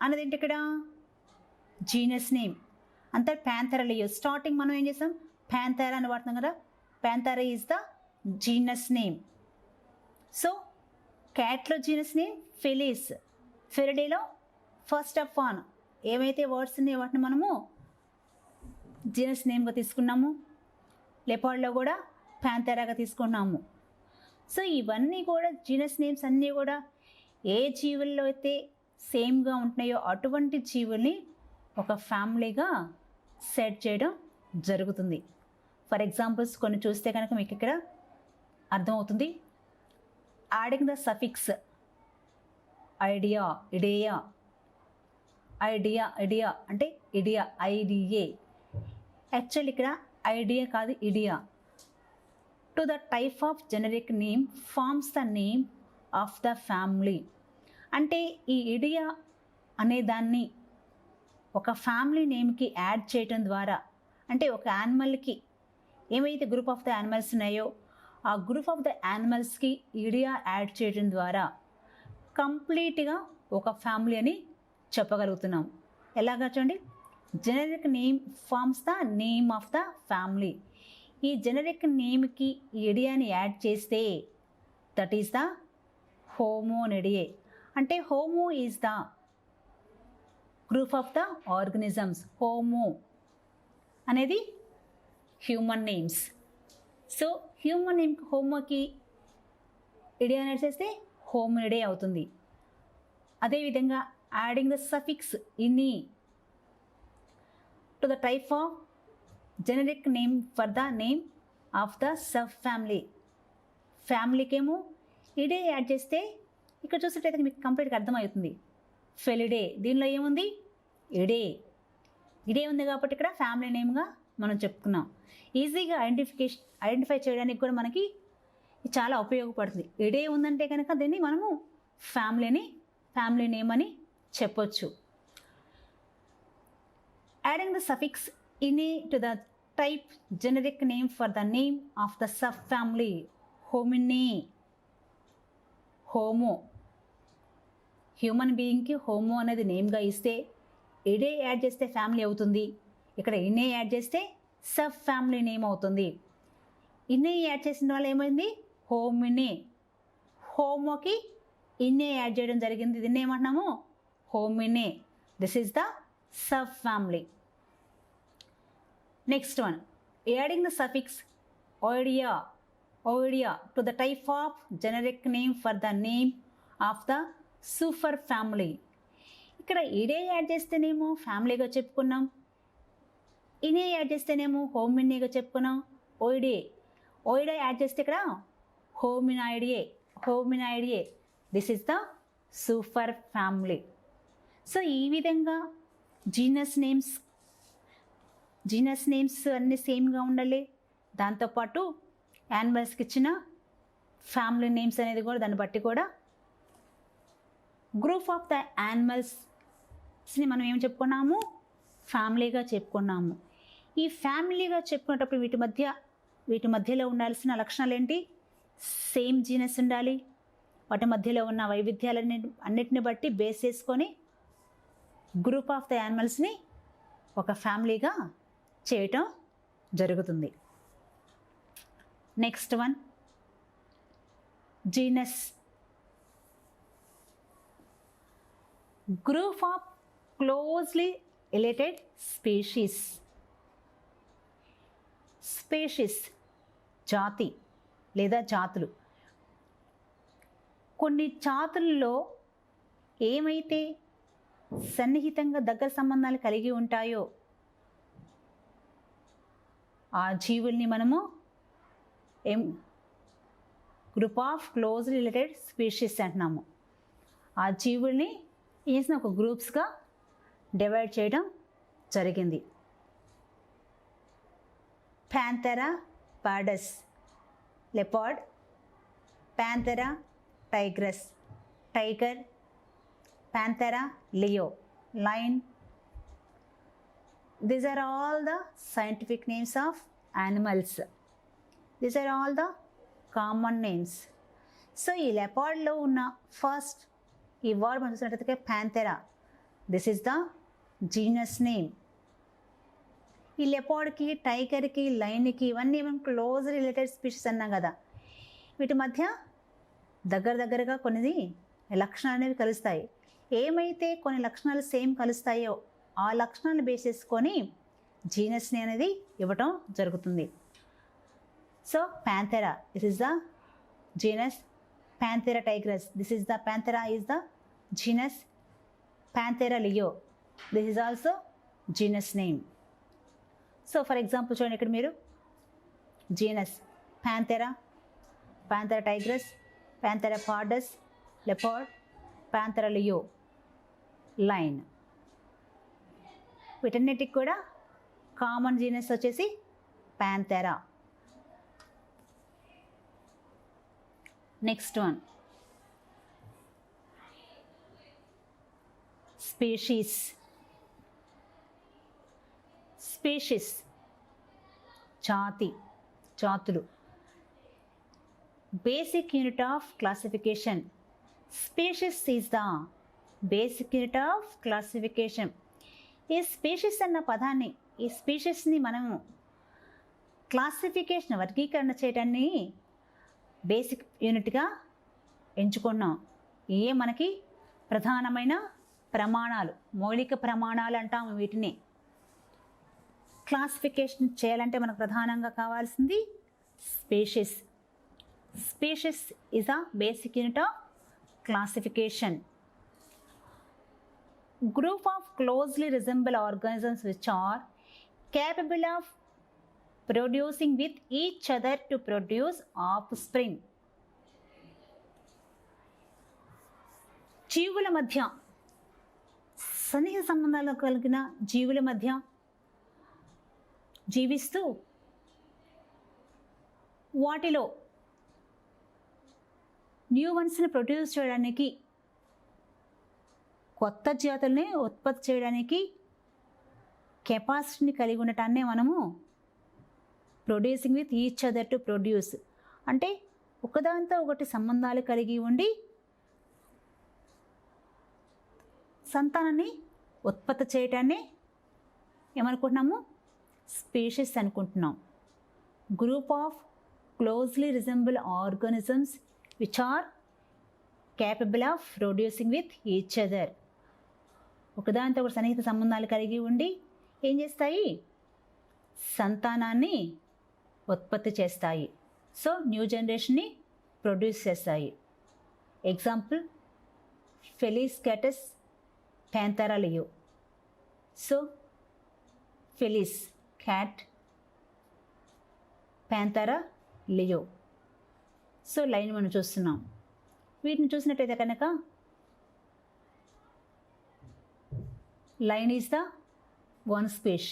Speaker 1: అనేది ఏంటి ఇక్కడ? Genus name. అంతే ప్యాంథెరా లియో. స్టార్టింగ్ మనం ఏం చేస్తాం? ప్యాంథెరా అని వాడుతున్నాం కదా. Panthera is the genus name. So క్యాట్లో జీనస్ నేమ్ ఫెలిస్. ఫెరిడేలో ఫస్ట్ ఆఫ్ ఆన్ ఏవైతే వర్డ్స్ ఉన్నాయో వాటిని మనము జీనస్ నేమ్గా తీసుకున్నాము. లెపార్డ్లో కూడా ప్యాంథెరాగా తీసుకున్నాము. సో ఇవన్నీ కూడా జీనస్ నేమ్స్ అన్నీ కూడా ఏ జీవుల్లో అయితే సేమ్గా ఉంటున్నాయో అటువంటి జీవుల్ని ఒక ఫ్యామిలీగా సెట్ చేయడం జరుగుతుంది. ఫర్ ఎగ్జాంపుల్స్ కొన్ని చూస్తే కనుక మీకు ఇక్కడ అర్థమవుతుంది. Adding the suffix idea, idae. Idea, idae అంటే ఇడియా, ఐడిఏ. యాక్చువల్లీ ఇక్కడ ఐడియా కాదు, idae. To the type of generic name forms the name of the family. అంటే ఈ ఇడియా అనే దాన్ని ఒక ఫ్యామిలీ నేమ్కి యాడ్ చేయటం ద్వారా, అంటే ఒక యానిమల్కి ఏమైతే గ్రూప్ ఆఫ్ ద యానిమల్స్ ఉన్నాయో ఆ గ్రూప్ ఆఫ్ ద యానిమల్స్కి ఇడియా యాడ్ చేయడం ద్వారా కంప్లీట్గా ఒక ఫ్యామిలీ అని చెప్పగలుగుతున్నాం. ఎలాగా చూడండి, generic name forms the name of the family. ఈ జెనరిక్ నేమ్కి ఇడియాని యాడ్ చేస్తే దట్ ఈస్ ద హోమోనిడియే. అంటే Homo is the group of the organisms. Homo అనేది హ్యూమన్ నేమ్స్. సో హ్యూమన్ నేమ్కి హోమోకి ఇడియా యాడ్ చేస్తే హోమోనిడే అవుతుంది. అదేవిధంగా adding the suffix inae to the type of generic name for the name of the sub family. ఫ్యామిలీకేమో idae add చేస్తే ఇక్కడ చూసినట్టయితే మీకు కంప్లీట్గా అర్థమవుతుంది. ఫెలిడే, దీనిలో ఏముంది? ఇడే. ఇడే ఉంది కాబట్టి ఇక్కడ ఫ్యామిలీ నేమ్గా మనం చెప్పుకున్నాం. ఈజీగా ఐడెంటిఫై చేయడానికి కూడా మనకి చాలా ఉపయోగపడుతుంది. ఇడే ఉందంటే కనుక దీన్ని మనము ఫ్యామిలీ నేమ్ అని చెప్పొచ్చు. Adding the suffix inae to the type generic name for the name of the sub family. Homininae, Homo. Human బీయింగ్కి హోమో అనేది నేమ్గా ఇస్తే ఇడే యాడ్ చేస్తే ఫ్యామిలీ అవుతుంది. ఇక్కడ ఇనే యాడ్ చేస్తే సబ్ ఫ్యామిలీ నేమ్ అవుతుంది. ఇనే యాడ్ చేసిన వల్ల ఏమైంది? హోమినే. హోమోకి ఇన్నే యాడ్ చేయడం జరిగింది. దీన్ని ఏమంటున్నాము? Homininae. This is the sub family. Next one, adding the suffix oidea. Oidea to the type of generic name for the name of the super family. ఇక్కడ ఇడే యాడ్ చేస్తేనేమో ఫ్యామిలీగా చెప్పుకున్నాం, ఇనే యాడ్ చేస్తేనేమో హోమినేగా చెప్పుకున్నాం. ఓయిడే యాడ్ చేస్తే ఇక్కడ Hominoidea. This is the super family. So ఈ విధంగా జీనస్ నేమ్స్ అన్నీ సేమ్గా ఉండాలి. దాంతోపాటు యానిమల్స్కి ఇచ్చిన ఫ్యామిలీ నేమ్స్ అనేది కూడా దాన్ని బట్టి కూడా గ్రూప్ ఆఫ్ ద యానిమల్స్ని మనం ఏం చెప్పుకున్నాము? ఫ్యామిలీగా చెప్పుకున్నాము. ఈ ఫ్యామిలీగా చెప్పుకునేటప్పుడు వీటి మధ్యలో ఉండాల్సిన లక్షణాలు ఏంటి? సేమ్ జీనస్ ఉండాలి. వాటి మధ్యలో ఉన్న అన్నిటిని బట్టి బేస్ చేసుకొని గ్రూప్ ఆఫ్ ద యానిమల్స్ని ఒక ఫ్యామిలీగా చేయటం జరుగుతుంది. Next one, genus. Group of closely related species. జాతి లేదా జాతులు. కొన్ని జాతుల్లో ఏమైతే సన్నిహితంగా దగ్గర సంబంధాలు కలిగి ఉంటాయో ఆ జీవుల్ని మనము group of closely related species అంటున్నాము. ఆ జీవుల్ని చేసిన ఒక గ్రూప్స్గా డివైడ్ చేయడం జరిగింది. Panthera pardus, leopard. Panthera tigris, tiger. Panthera leo, lion. These are all the scientific names of animals. These are all the common names. So ఈ లెపార్డ్లో ఉన్న ఫస్ట్ ఈ వర్డ్ మనం చూసినట్లయితే Panthera. This is the genus name. ఈ లెపార్డ్కి, టైగర్కి, లైన్కి ఇవన్నీ మనం క్లోజ్ రిలేటెడ్ స్పీషీస్ అన్నాం కదా. వీటి మధ్య దగ్గరగా కొన్ని లక్షణాలు అనేవి కలుస్తాయి. ఏమైతే కొన్ని లక్షణాలు సేమ్ కలుస్తాయో ఆ లక్షణాలను బేస్ చేసుకొని జీనస్ని అనేది ఇవ్వటం జరుగుతుంది. So Panthera, this is the genus. Panthera tigris, this is the Panthera is the genus. Panthera leo, this is also genus name. So for example చూడండి ఇక్కడ మీరు genus Panthera, Panthera tigris, Panthera pardus leopard, Panthera leo lion. వీటన్నిటికి కూడా common genus వచ్చేసి Panthera. Next one species. Species జాతులు. Basic unit of classification. Species is the basic unit of classification. ఈ species అన్న పదాన్ని, ఈ స్పీషీస్ని మనము క్లాసిఫికేషన్ వర్గీకరణ చేయడాన్ని బేసిక్ యూనిట్గా ఎంచుకున్నాం. ఇవే మనకి ప్రధానమైన ప్రమాణాలు, మౌలిక ప్రమాణాలు అంటాము వీటిని. క్లాసిఫికేషన్ చేయాలంటే మనకు ప్రధానంగా కావాల్సింది species. Species is a basic unit of classification. Group of closely resemble organisms which are capable of producing with each other to produce offspring. జీవుల మధ్య సన్నిహిత సంబంధాలు కలిగిన జీవుల మధ్య జీవిస్తూ వాటిలో న్యూ వన్స్ని ప్రొడ్యూస్ చేయడానికి, కొత్త జాతుల్ని ఉత్పత్తి చేయడానికి కెపాసిటీని కలిగి ఉండటాన్నే మనము producing with each other to produce అంటే ఒకదాంతో ఒకటి సంబంధాలు కలిగి ఉండి సంతానాన్ని ఉత్పత్తి చేయటాన్ని ఏమనుకుంటున్నాము? స్పీషీస్ అనుకుంటున్నాం. Group of closely resemble organisms which are capable of producing with each other. ఒకదానితో ఒకటి సన్నిహిత సంబంధాలు కలిగి ఉండి ఏం చేస్తాయి? సంతానాన్ని ఉత్పత్తి చేస్తాయి. సో న్యూ జనరేషన్ని ప్రొడ్యూస్ చేస్తాయి. Example Felis catus, Panthera leo. So Felis cat, Panthera leo. So lion మనం చూస్తున్నాం. వీటిని చూసినట్టయితే కనుక lion is the one species,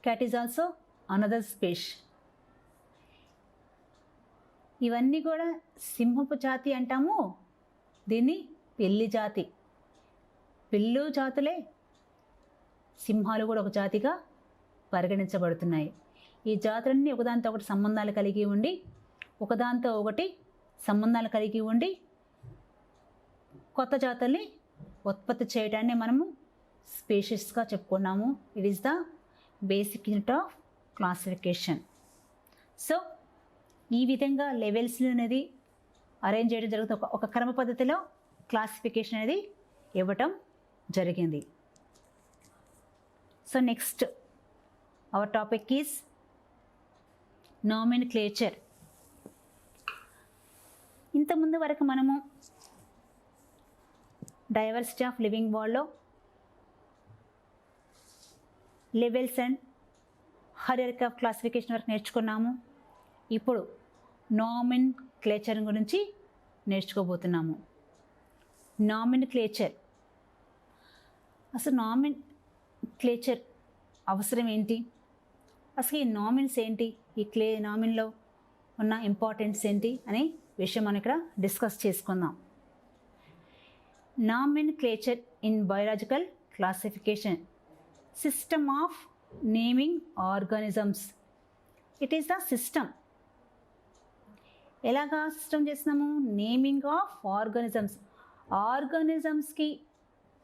Speaker 1: cat is also another species. ఇవన్నీ కూడా సింహపు జాతి అంటాము, దీన్ని పిల్లి జాతి. పిల్లు జాతులే సింహాలు కూడా ఒక జాతిగా పరిగణించబడుతున్నాయి. ఈ జాతులన్నీ ఒకదానితో ఒకటి సంబంధాలు కలిగి ఉండి ఒకదాంతో ఒకటి సంబంధాలు కలిగి ఉండి కొత్త జాతుల్ని ఉత్పత్తి చేయడాన్ని మనము స్పీషీస్గా చెప్పుకున్నాము. It is the basic unit of classification. So ఈ విధంగా లెవెల్స్ అనేది అరేంజ్ చేయడం జరుగుతుంది. ఒక క్రమ పద్ధతిలో క్లాసిఫికేషన్ అనేది ఇవ్వటం జరిగింది. So next our topic is nomenclature. ఇంతకుముందు వరకు మనము డైవర్సిటీ ఆఫ్ లివింగ్ వరల్డ్లో levels and hierarchy of classification వరకు నేర్చుకున్నాము. ఇప్పుడు నామినిక్లేచర్ గురించి నేర్చుకోబోతున్నాము. నామినిక్లేచర్, అసలు నామినిక్లేచర్ అవసరం ఏంటి, అసలు ఈ నామిన్స్ ఏంటి, ఈ నామిన్లో ఉన్న ఇంపార్టెన్స్ ఏంటి అనే విషయం మనం ఇక్కడ డిస్కస్ చేసుకుందాం. Nomenclature in biological classification. System of naming organisms. It is the system. ఎలాగా సిస్టమ్ చేస్తున్నాము? Naming of organisms. ఆర్గానిజమ్స్కి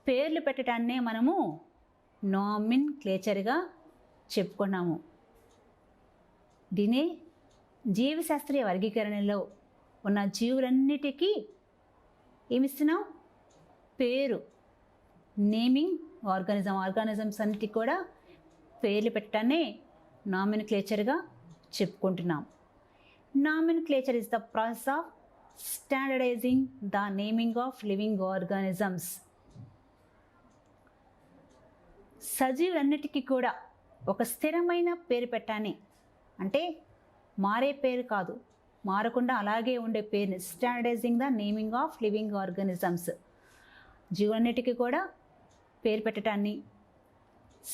Speaker 1: పేర్లు పెట్టడాన్నే మనము నామిన్క్లేచర్గా చెప్పుకున్నాము. దీనే జీవశాస్త్రీయ వర్గీకరణలో ఉన్న జీవులన్నిటికీ ఏమిస్తున్నాం? పేరు. నేమింగ్ ఆర్గానిజమ్స్ అన్నిటికీ కూడా పేర్లు పెట్టడాన్నే నామిన్క్లేచర్గా చెప్పుకుంటున్నాం. Nomenclature is the process of standardizing the naming of living organisms. సజీవులన్నిటికీ కూడా ఒక స్థిరమైన పేరు పెట్టాలి. అంటే మారే పేరు కాదు, మారకుండా అలాగే ఉండే పేరుని standardizing the naming of living organisms. జీవులన్నిటికీ కూడా పేరు పెట్టడాన్ని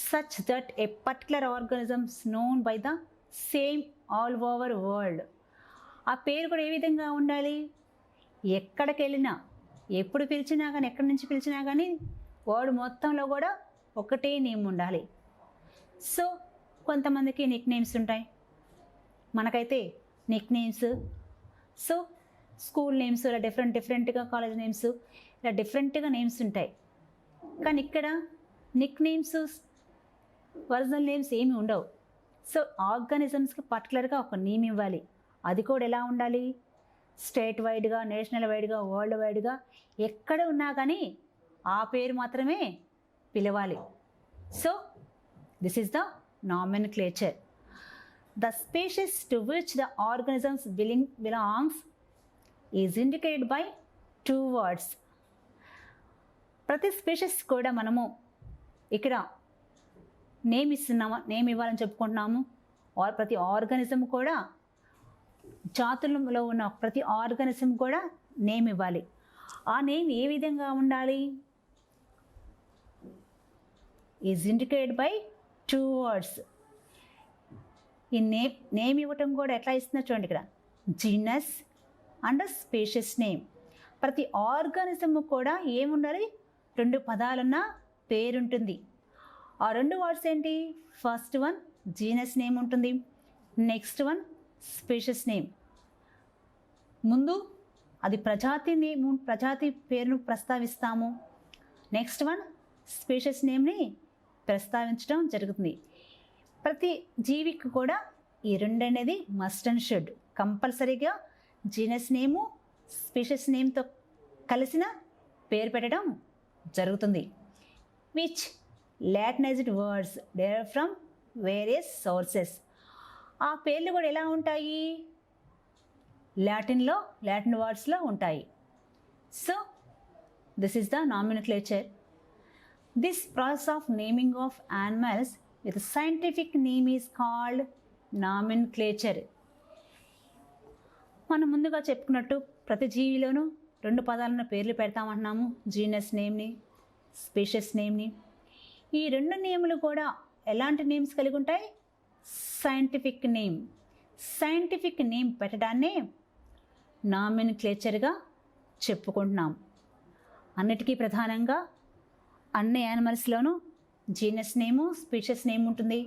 Speaker 1: such that a particular organism is known by the same all over world. ఆ పేరు కూడా ఏ విధంగా ఉండాలి? ఎక్కడికి వెళ్ళినా, ఎప్పుడు పిలిచినా కానీ, ఎక్కడి నుంచి పిలిచినా కానీ వరల్డ్ మొత్తంలో కూడా ఒకటే నేమ్ ఉండాలి. సో కొంతమందికి నిక్ నేమ్స్ ఉంటాయి, మనకైతే Nick names. So school names ఇలా డిఫరెంట్గా, కాలేజ్ నేమ్స్ ఇలా డిఫరెంట్గా నేమ్స్ ఉంటాయి. కానీ ఇక్కడ నిక్ నేమ్స్, ఒరిజినల్ నేమ్స్ ఏమి ఉండవు. సో ఆర్గానిజమ్స్కి పర్టికులర్గా ఒక నేమ్ ఇవ్వాలి. అది కూడా ఎలా ఉండాలి? స్టేట్ వైడ్గా, నేషనల్ వైడ్గా, వరల్డ్ వైడ్గా ఎక్కడ ఉన్నా కానీ ఆ పేరు మాత్రమే పిలవాలి. So this is the nomenclature. The species to which the organisms belongs is indicated by 2 words. ప్రతి స్పీషీస్ కూడా మనము ఇక్కడ నేమ్ ఇవ్వాలని చెప్పుకుంటున్నాము. ప్రతి ఆర్గానిజం కూడా, జాతులలో ఉన్న ప్రతి ఆర్గానిజం కూడా నేమ్ ఇవ్వాలి. ఆ నేమ్ ఏ విధంగా ఉండాలి? Is indicated by 2 words. ఈ నేమ్ ఇవ్వటం కూడా ఎట్లా ఇస్తుందో చూడండి. ఇక్కడ జీనస్ అండ్ స్పీషీస్ నేమ్. ప్రతి ఆర్గానిజం కూడా ఏముండాలి? 2 పదాలున్న పేరుంటుంది. ఆ 2 words ఏంటి? ఫస్ట్ వన్ జీనస్ నేమ్ ఉంటుంది, నెక్స్ట్ వన్ స్పీషీస్ నేమ్. ముందు అది ప్రజాతి పేరును ప్రస్తావిస్తాము, నెక్స్ట్ వన్ స్పీషీస్ నేమ్ని ప్రస్తావించడం జరుగుతుంది. ప్రతి జీవికి కూడా ఈ 2 అనేది మస్ట్ అండ్ షుడ్. కంపల్సరీగా జీనస్ నేము, స్పీషీస్ నేమ్తో కలిసిన పేరు పెట్టడం జరుగుతుంది. Which latinized words derive from various sources. ఆ పేర్లు కూడా ఎలా ఉంటాయి? లాటిన్ వర్డ్స్లో ఉంటాయి. So this is the nomenclature. This process of naming of animals with scientific name is called nomenclature. మనం ముందుగా చెప్పుకున్నట్టు ప్రతి జీవిలోనూ 2 పదాలను పేర్లు పెడతామంటున్నాము, జీనస్ నేమ్ని, స్పీషీస్ నేమ్ని. ఈ 2 నేములు కూడా ఎలాంటి నేమ్స్ కలిగి ఉంటాయి? Scientific name. సైంటిఫిక్ నేమ్ పెట్టడాన్నే నామిన్క్లేచర్గా చెప్పుకుంటున్నాం. అన్నిటికీ ప్రధానంగా అన్ని యానిమల్స్లోనూ జీనస్ నేము, స్పీషీస్ నేమ్ ఉంటుంది.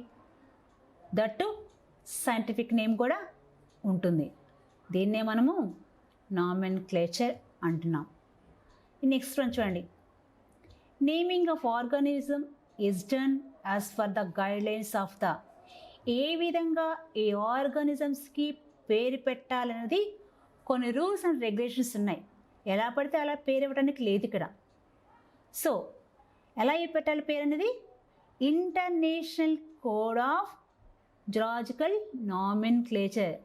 Speaker 1: దట్టు సైంటిఫిక్ నేమ్ కూడా ఉంటుంది. దీన్నే మనము నామిన్క్లేచర్ అంటున్నాం. నెక్స్ట్ వన్ చూడండి. Naming of organism is done as per the guidelines of the. ఏ విధంగా ఈ ఆర్గానిజమ్స్కి పేరు పెట్టాలనేది కొన్ని రూల్స్ అండ్ రెగ్యులేషన్స్ ఉన్నాయి. ఎలా పడితే అలా పేరు ఇవ్వడానికి లేదు ఇక్కడ. సో ఎలా పెట్టాలి పేరు అనేది? International code of zoological nomenclature.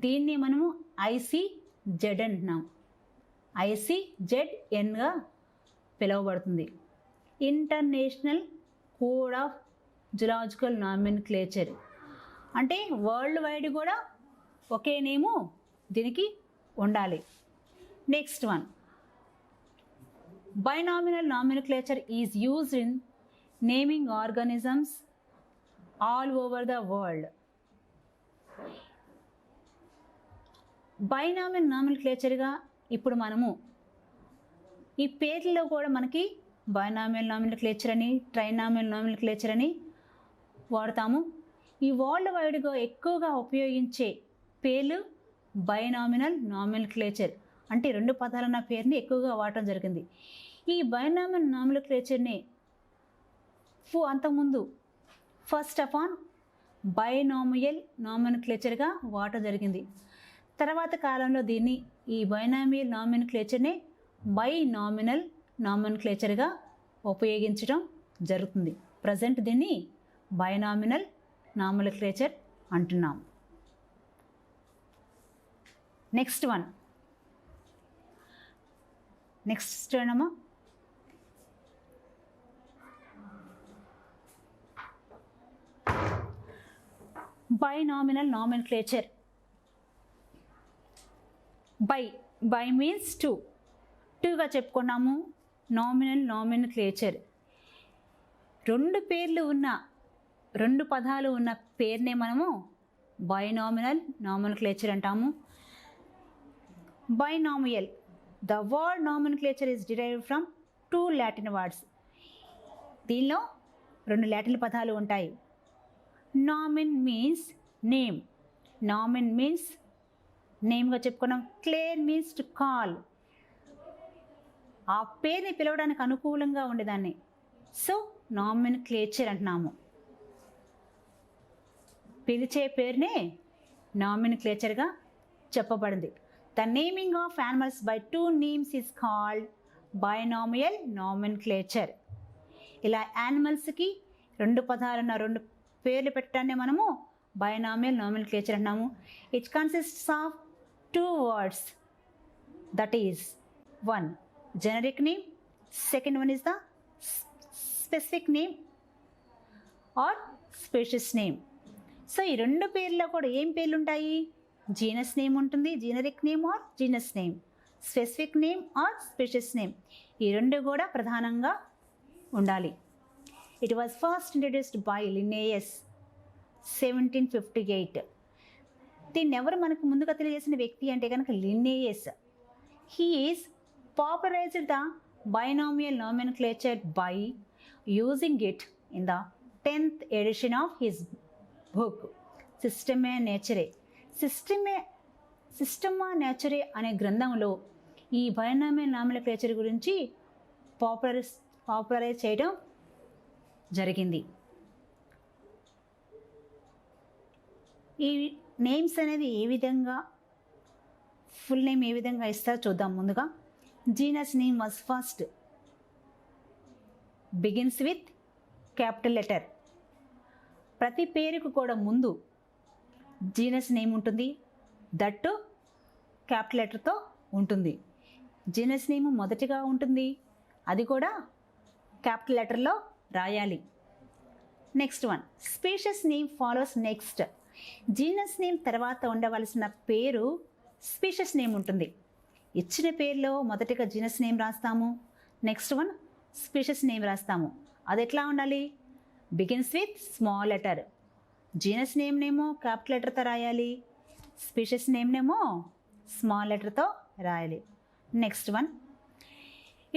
Speaker 1: దీన్ని మనము ICZ అంటున్నాం. ICZNగా పిలువబడుతుంది. International code of zoological nomenclature. అంటే వరల్డ్ వైడ్ కూడా ఒకే నేము దీనికి ఉండాలి. Next one, binominal nomenclature is used in naming organisms all over the world. Binominal నామిన్క్లేచర్గా ఇప్పుడు మనము ఈ పేర్లలో కూడా మనకి బైనామియల్ నామినిక్లేచర్ అని, ట్రైనామియల్ నామినిక్లేచర్ అని వాడతాము. ఈ వరల్డ్ వైడ్గా ఎక్కువగా ఉపయోగించే పేర్లు బైనామినల్ నామినిక్లేచర్, అంటే 2 పదాలున్న పేరుని ఎక్కువగా వాడటం జరిగింది. ఈ బైనామినల్ నామినిక్లేచర్ని అంతకుముందు ఫస్ట్ ఆఫ్ ఆల్ బైనామియల్ నామినిక్లేచర్గా వాడటం జరిగింది. తర్వాత కాలంలో దీన్ని ఈ బైనామియల్ నామినిక్లేచర్ని బైనామినల్ నామినిక్లేచర్గా ఉపయోగించడం జరుగుతుంది. ప్రజెంట్ దీన్ని బైనామినల్ నామినిక్లేచర్ అంటున్నాం. నెక్స్ట్ ఏమో బైనామినల్ నామినిక్లేచర్. బై మీన్స్ టూగా చెప్పుకున్నాము. నామినల్ నామినిక్లేచర్ 2 పేర్లు ఉన్న 2 పదాలు ఉన్న పేరునే మనము బైనామినల్ నామినిక్లేచర్ అంటాము. Binomial, the word nomenclature is derived from 2 Latin words. దీనిలో 2 లాటిన్ పదాలు ఉంటాయి. నామిన్ మీన్స్ నేమ్, నామిన్ మీన్స్ నేమ్గా చెప్పుకున్నాం. క్లేర్ మీన్స్ టు కాల్, ఆ పేరుని పిలవడానికి అనుకూలంగా ఉండేదాన్ని. సో నామినిక్లేచర్ అంటున్నాము. పిలిచే పేరునే నామినిక్లేచర్గా చెప్పబడింది. The naming of animals by 2 names is called binomial nomenclature. ఇలా యానిమల్స్కి 2 పదాలున్న 2 పేర్లు పెట్టడాన్ని మనము బైనామియల్ నామినిక్లేచర్ అంటున్నాము. It consists of 2 words, that is, 1 generic name, second one is the specific name or species name. So ఈ 2 పేర్లలో కూడా ఏం పేర్లు ఉంటాయి? జీనస్ నేమ్ ఉంటుంది, generic name or genus name, specific name or species name. ఈ 2 కూడా ప్రధానంగా ఉండాలి. It was first introduced by Linnaeus 1758. దీన్ని ఎవరు మనకు ముందుగా తెలియజేసిన వ్యక్తి అంటే కనుక Linnaeus. He is popularized the binomial nomenclature by using it in the 10th edition of his book Systema Naturae. Systema నేచరే అనే గ్రంథంలో ఈ బైనామియల్ నామినిక్లేచర్ గురించి పాపులరైజ్ చేయడం జరిగింది. ఈ నేమ్స్ అనేది ఏ విధంగా, ఫుల్ నేమ్ ఏ విధంగా ఇస్తారో చూద్దాం. ముందుగా genus name was first, begins with capital letter. ప్రతి పేరుకు కూడా ముందు జీనస్ నేమ్ ఉంటుంది, దట్టు క్యాపిటల్ లెటర్తో ఉంటుంది. జీనస్ నేమ్ మొదటిగా ఉంటుంది, అది కూడా క్యాపిటల్ లెటర్లో రాయాలి. Next one species name follows next. Genus name తర్వాత ఉండవలసిన పేరు స్పీషియస్ నేమ్ ఉంటుంది. ఇచ్చిన పేరులో మొదటిగా జీనస్ నేమ్ రాస్తాము, నెక్స్ట్ వన్ స్పీషియస్ నేమ్ రాస్తాము. అది ఎట్లా ఉండాలి? Begins with small letter. Genus నేమ్నేమో క్యాపిటల్ లెటర్తో రాయాలి, స్పీషియస్ నేమ్నేమో స్మాల్ లెటర్తో రాయాలి. Next one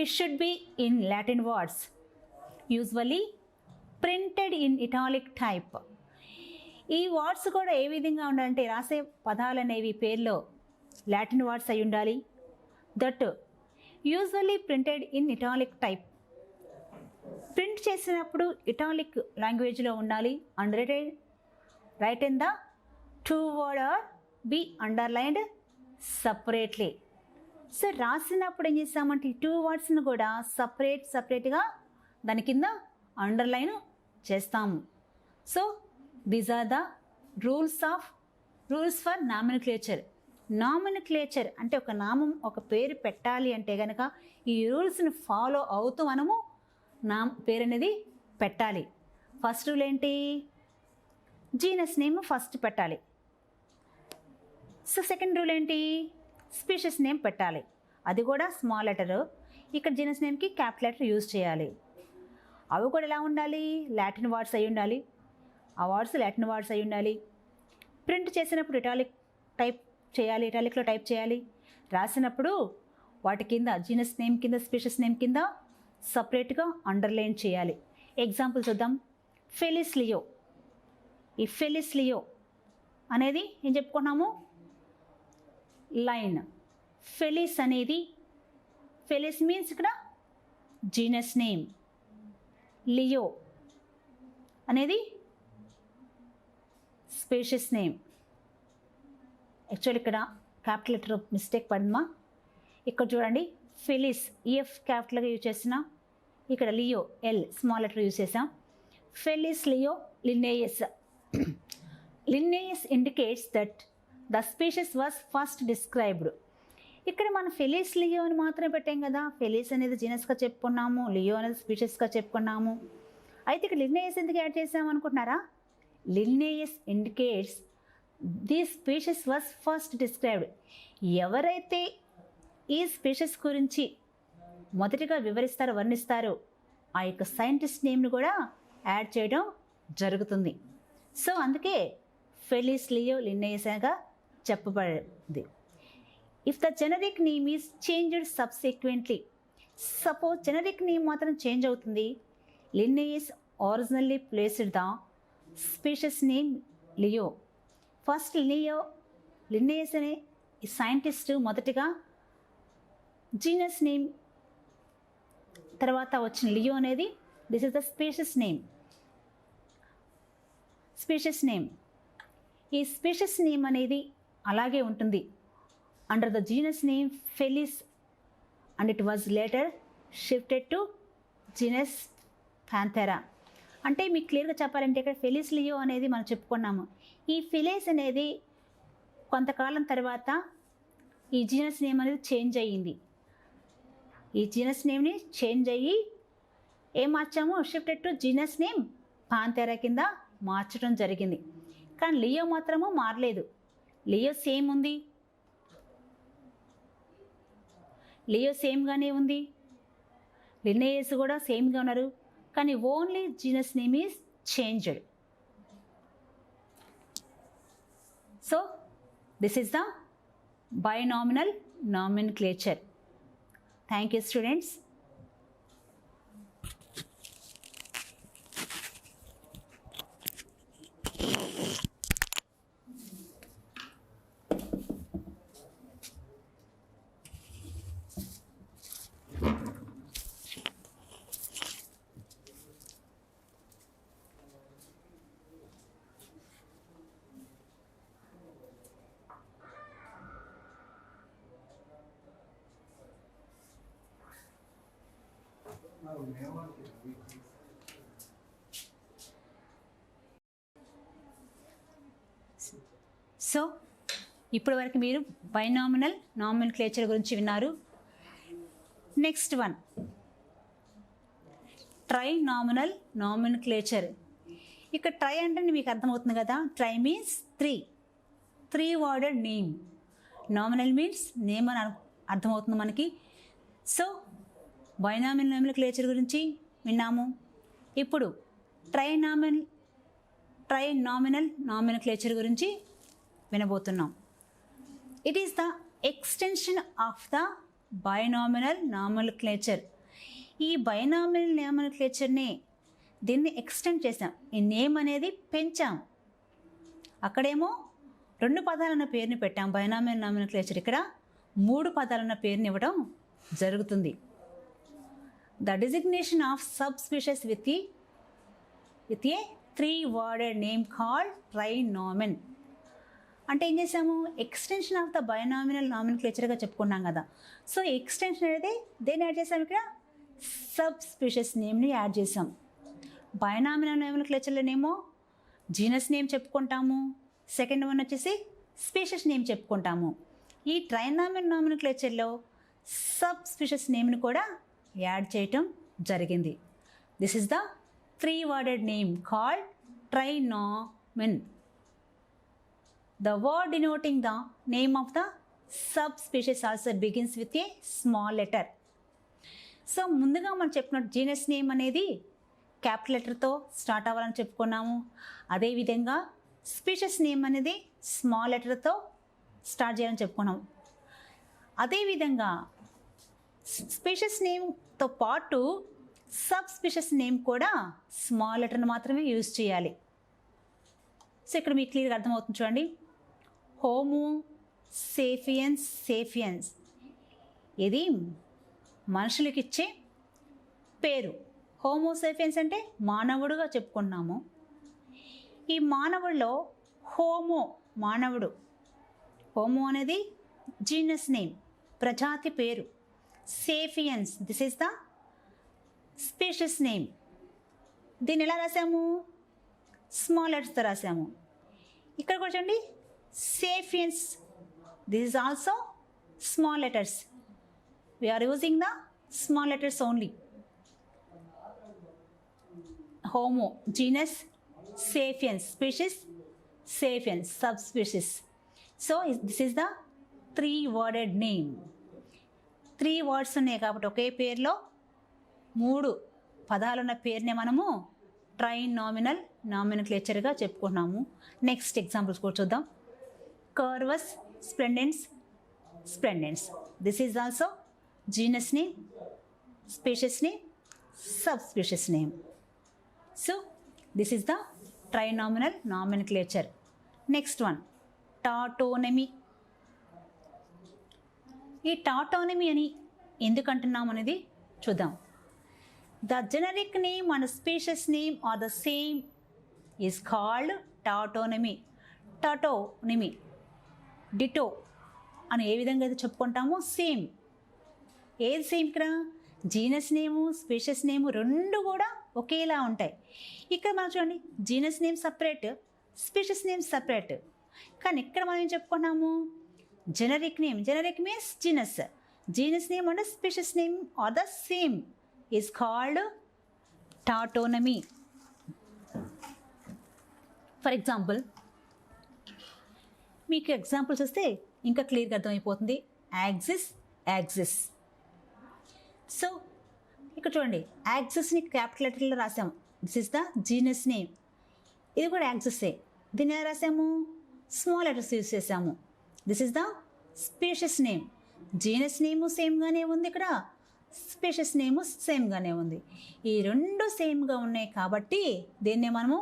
Speaker 1: it should be in Latin words, usually printed in italic type. ఈ వర్డ్స్ కూడా ఏ విధంగా ఉండాలంటే రాసే పదాలు అనేవి పేర్లో లాటిన్ వర్డ్స్ అయి ఉండాలి. That usually printed in italic type. Print చేసినప్పుడు ఇటాలిక్ లాంగ్వేజ్లో ఉండాలి. And write in the 2 word are be underlined separately. So రాసినప్పుడు ఏం చేస్తామంటే ఈ 2 wordsను కూడా సపరేట్గా దాని కింద అండర్లైన్ చేస్తాము. So these are the rules for nomenclature. Nomenclature అంటే ఒక నామం, ఒక పేరు పెట్టాలి అంటే కనుక ఈ రూల్స్ని ఫాలో అవుతూ మనము పేరు అనేది పెట్టాలి. ఫస్ట్ రూల్ ఏంటి? జీనస్ నేమ్ ఫస్ట్ పెట్టాలి. సో సెకండ్ రూల్ ఏంటి? స్పీషియస్ నేమ్ పెట్టాలి, అది కూడా స్మాల్ లెటరు. ఇక్కడ జీనస్ నేమ్కి క్యాపిటల్ లెటర్ యూజ్ చేయాలి. అవి కూడా ఎలా ఉండాలి? లాటిన్ వర్డ్స్ అయి ఉండాలి. ఆ వర్డ్స్ లాటిన్ వర్డ్స్ అయి ఉండాలి. ప్రింట్ చేసినప్పుడు ఇటాలిక్ టైప్ చేయాలి, ఇటాలిక్లో టైప్ చేయాలి. రాసినప్పుడు వాటి కింద జీనస్ నేమ్ కింద, స్పీషియస్ నేమ్ కింద సపరేట్గా అండర్లైన్ చేయాలి. ఎగ్జాంపుల్ చూద్దాం. Felis leo. ఈ ఫెలిస్ లియో అనేది ఏం చెప్పుకున్నాము? లైన్. ఫెలిస్ అనేది, ఫెలిస్ మీన్స్ ఇక్కడ జీనస్ నేమ్. లియో అనేది స్పేషియస్ నేమ్. యాక్చువల్ ఇక్కడ క్యాపిటల్ లెటర్ మిస్టేక్ పడిందా? ఇక్కడ చూడండి, ఫెలిస్ ఈఎఫ్ క్యాపిటల్గా యూజ్ చేసిన, ఇక్కడ leo L small letter use చేసాం. Felis leo Linnaeus. Linnaeus indicates that the species was first described. ఇక్కడ మనం ఫెలిస్ లియో అని మాత్రమే పెట్టాం కదా. ఫెలిస్ అనేది జీనస్గా చెప్పుకున్నాము, లియో అనేది స్పీషియస్గా చెప్పుకున్నాము. అయితే ఇక్కడ లిన్నేయస్ ఎందుకు యాడ్ చేసాము అనుకుంటున్నారా? Linnaeus indicates the spacious was first described. ఎవరైతే ఈ స్పీషియస్ గురించి మొదటిగా వివరిస్తారో, వర్ణిస్తారో, ఆ యొక్క సైంటిస్ట్ నేమ్ని కూడా యాడ్ చేయడం జరుగుతుంది. సో అందుకే ఫెలిస్ లియో లిన్నేయస్గా చెప్పబడింది. If the generic name is changed subsequently, suppose generic name మాత్రం చేంజ్ అవుతుంది. Linnaeus originally placed the species name Leo. First Linnaeus అనే ఈ సైంటిస్ట్ మొదటిగా జీనస్ నేమ్, తర్వాత వచ్చిన లియో అనేది this is the species name. ఈ స్పీషియస్ నేమ్ అనేది అలాగే ఉంటుంది under the genus name Felis, and it was later shifted to genus Panthera. అంటే మీకు క్లియర్గా చెప్పాలంటే ఇక్కడ ఫెలిస్ లియో అనేది మనం చెప్పుకున్నాము. ఈ ఫెలిస్ అనేది కొంతకాలం తర్వాత ఈ జీనస్ నేమ్ అనేది చేంజ్ అయ్యింది. ఈ జీనస్ నేమ్ని చేంజ్ అయ్యి ఏం మార్చాము? Shifted to genus name Panthera కింద మార్చడం జరిగింది. కానీ లియో మాత్రము మారలేదు. లియో సేమ్ ఉంది, లియో సేమ్గానే ఉంది, లిన్నేయస్ కూడా సేమ్గా ఉన్నారు. కానీ only genus name is changed. So this is the binominal nomenclature. Thank you students. So ఇప్పటి వరకు మీరు బైనామినల్ నామిన్క్లేచర్ గురించి విన్నారు. Next one trinominal nomenclature. ఇక్కడ ట్రై అంటే మీకు అర్థమవుతుంది కదా. Tri means three worded name. Nominal means name అని అర్థమవుతుంది మనకి. సో బైనామినల్ నామిన్క్లేచర్ గురించి విన్నాము. ఇప్పుడు ట్రైనామినల్ నామిన్క్లేచర్ గురించి వినబోతున్నాం. It is the extension of the binominal nomenclature. ఈ బైనామినల్ నామిన్క్లేచర్ని దీన్ని ఎక్స్టెండ్ చేసాం. ఈ నేమ్ అనేది పెంచాం. అక్కడేమో 2 పదాలన్న పేరుని పెట్టాం బైనామినల్ నామిన్క్లేచర్. ఇక్కడ 3 పదాలన్న పేరుని ఇవ్వడం జరుగుతుంది. The designation of sub species with a 3 worded name called trinomen. అంటే ఏం చేసాము? ఎక్స్టెన్షన్ ఆఫ్ ద బైనామినల్ నామిన్క్లేచర్గా చెప్పుకున్నాం కదా. సో ఎక్స్టెన్షన్ అనేది దేన్ని యాడ్ చేసాము? ఇక్కడ సబ్ స్పీషీస్ నేమ్ని యాడ్ చేసాం. బైనామినల్ నామిన్క్లేచర్లోనేమో జీనస్ నేమ్ చెప్పుకుంటాము, సెకండ్ వన్ వచ్చేసి స్పీషీస్ నేమ్ చెప్పుకుంటాము. ఈ ట్రైనామినల్ నామిన్క్లేచర్లో సబ్ స్పీషీస్ నేమ్ని కూడా యాడ్ చేయటం జరిగింది. This is the 3 worded name called trinomen. The word denoting the name of the subspecies also begins with a small letter. So ముందుగా మనం చెప్పినట్టు జీనస్ నేమ్ అనేది క్యాపిటల్ లెటర్తో స్టార్ట్ అవ్వాలని చెప్పుకున్నాము. అదేవిధంగా స్పీషీస్ నేమ్ అనేది స్మాల్ లెటర్తో స్టార్ట్ చేయాలని చెప్పుకున్నాము. అదేవిధంగా స్పీషీస్ నేమ్తో వాటితో పాటు సబ్ స్పీషియస్ నేమ్ కూడా స్మాల్ లెటర్ని మాత్రమే యూజ్ చేయాలి. సో ఇక్కడ మీకు క్లియర్గా అర్థమవుతుంది చూడండి. హోమో సేఫియన్స్ సేఫియన్స్ ఇది మనుషులకి ఇచ్చే పేరు. హోమోసేఫియన్స్ అంటే మానవుడుగా చెప్పుకున్నాము. ఈ మానవుడిలో హోమో మానవుడు, హోమో అనేది జీనస్ నేమ్ ప్రజాతి పేరు. Sapiens this is the species name. దీన్ని ఎలా రాసాము? స్మాల్ లెటర్స్తో రాసాము. ఇక్కడ కూడా చూడండి sapiens this is also small letters. We are using the small letters only. Homo, genus, sapiens, species, sapiens, subspecies. So this is the 3-worded name. 3 words ఉన్నాయి కాబట్టి ఒకే పేరులో 3 పదాలున్న పేరునే మనము ట్రైనామినల్ నామినిక్లేచర్గా చెప్పుకున్నాము. నెక్స్ట్ ఎగ్జాంపుల్స్ కూడా చూద్దాం. Corvus, splendens, splendens. This is also genus name, species name, subspecies name. So this is the trinominal nomenclature. Next one, tautonymy. ఈ టాటోనమీ అని ఎందుకు అంటున్నాం అనేది చూద్దాం. The generic name and species name are the same is called tautonymy. Tautonymy, ditto అని ఏ విధంగా అయితే చెప్పుకుంటామో సేమ్. ఏది సేమ్? ఇక్కడ జీనస్ నేము స్పీషియస్ నేము రెండు కూడా ఒకేలా ఉంటాయి. ఇక్కడ మనం చూడండి genus name separate, species name separate. కానీ ఇక్కడ మనం ఏం చెప్పుకున్నాము? Generic name. Generic means genus. Genus name and species name are the same is called tautonymy. For example మీకు ఎగ్జాంపుల్స్ వస్తే ఇంకా క్లియర్గా అర్థమైపోతుంది. Axis, axis. సో ఇక్కడ చూడండి యాక్సిస్ని క్యాపిటల్ లెటర్లో రాసాము. This is the genus name. ఇది కూడా యాక్సిసే. దీన్ని ఎలా రాసాము? స్మాల్ లెటర్స్ యూజ్ చేసాము. This is the species name. Genus name సేమ్గానే ఉంది, ఇక్కడ స్పీషియస్ నేము సేమ్గానే ఉంది. ఈ రెండు సేమ్గా ఉన్నాయి కాబట్టి దీన్నే మనము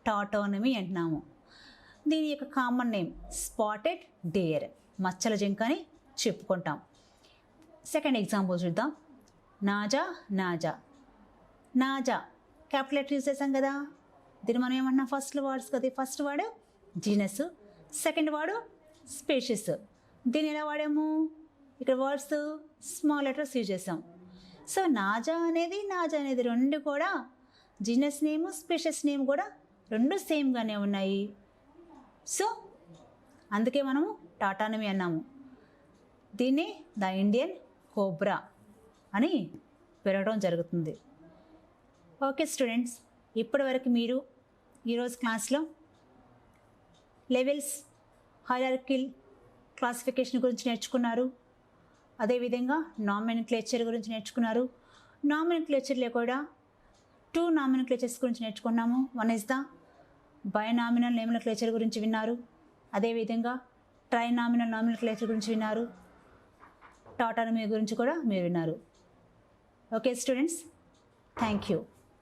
Speaker 1: టాటోనమీ అంటున్నాము. దీని యొక్క కామన్ నేమ్ స్పాటెడ్ డేర్, మచ్చల జింక అని చెప్పుకుంటాం. సెకండ్ ఎగ్జాంపుల్ చూద్దాం. నాజా, నాజా. నాజా క్యాపిటల్ లెటర్ యూజ్ చేసాం కదా. దీన్ని మనం ఏమన్నా ఫస్ట్ వర్డ్స్ కదా. First word genus, second word spacious. దీన్ని ఎలా వాడాము? ఇక్కడ వర్డ్స్ స్మాల్ లెటర్స్ యూజ్ చేసాం. సో నాజా అనేది రెండు కూడా జీనస్ నేమ్ స్పీషియస్ నేమ్ కూడా రెండు సేమ్గానే ఉన్నాయి. సో అందుకే మనము టాటానమీ అన్నాము. దీన్ని ద ఇండియన్ కోబ్రా అని పెరగడం జరుగుతుంది. ఓకే స్టూడెంట్స్, ఇప్పటివరకు మీరు ఈరోజు క్లాస్లో లెవెల్స్, హైరార్కిల్ క్లాసిఫికేషన్ గురించి నేర్చుకున్నారు. అదేవిధంగా నామినిక్లేచర్ గురించి నేర్చుకున్నారు. నామినిక్లేచర్లో కూడా 2 నామినిక్లేచర్స్ గురించి నేర్చుకున్నాము. One is the binomial nomenclature గురించి విన్నారు. అదేవిధంగా ట్రైనామినల్ నామినిక్లేచర్ గురించి విన్నారు. టాటోనమీ గురించి కూడా మీరు విన్నారు. Okay students, thank you.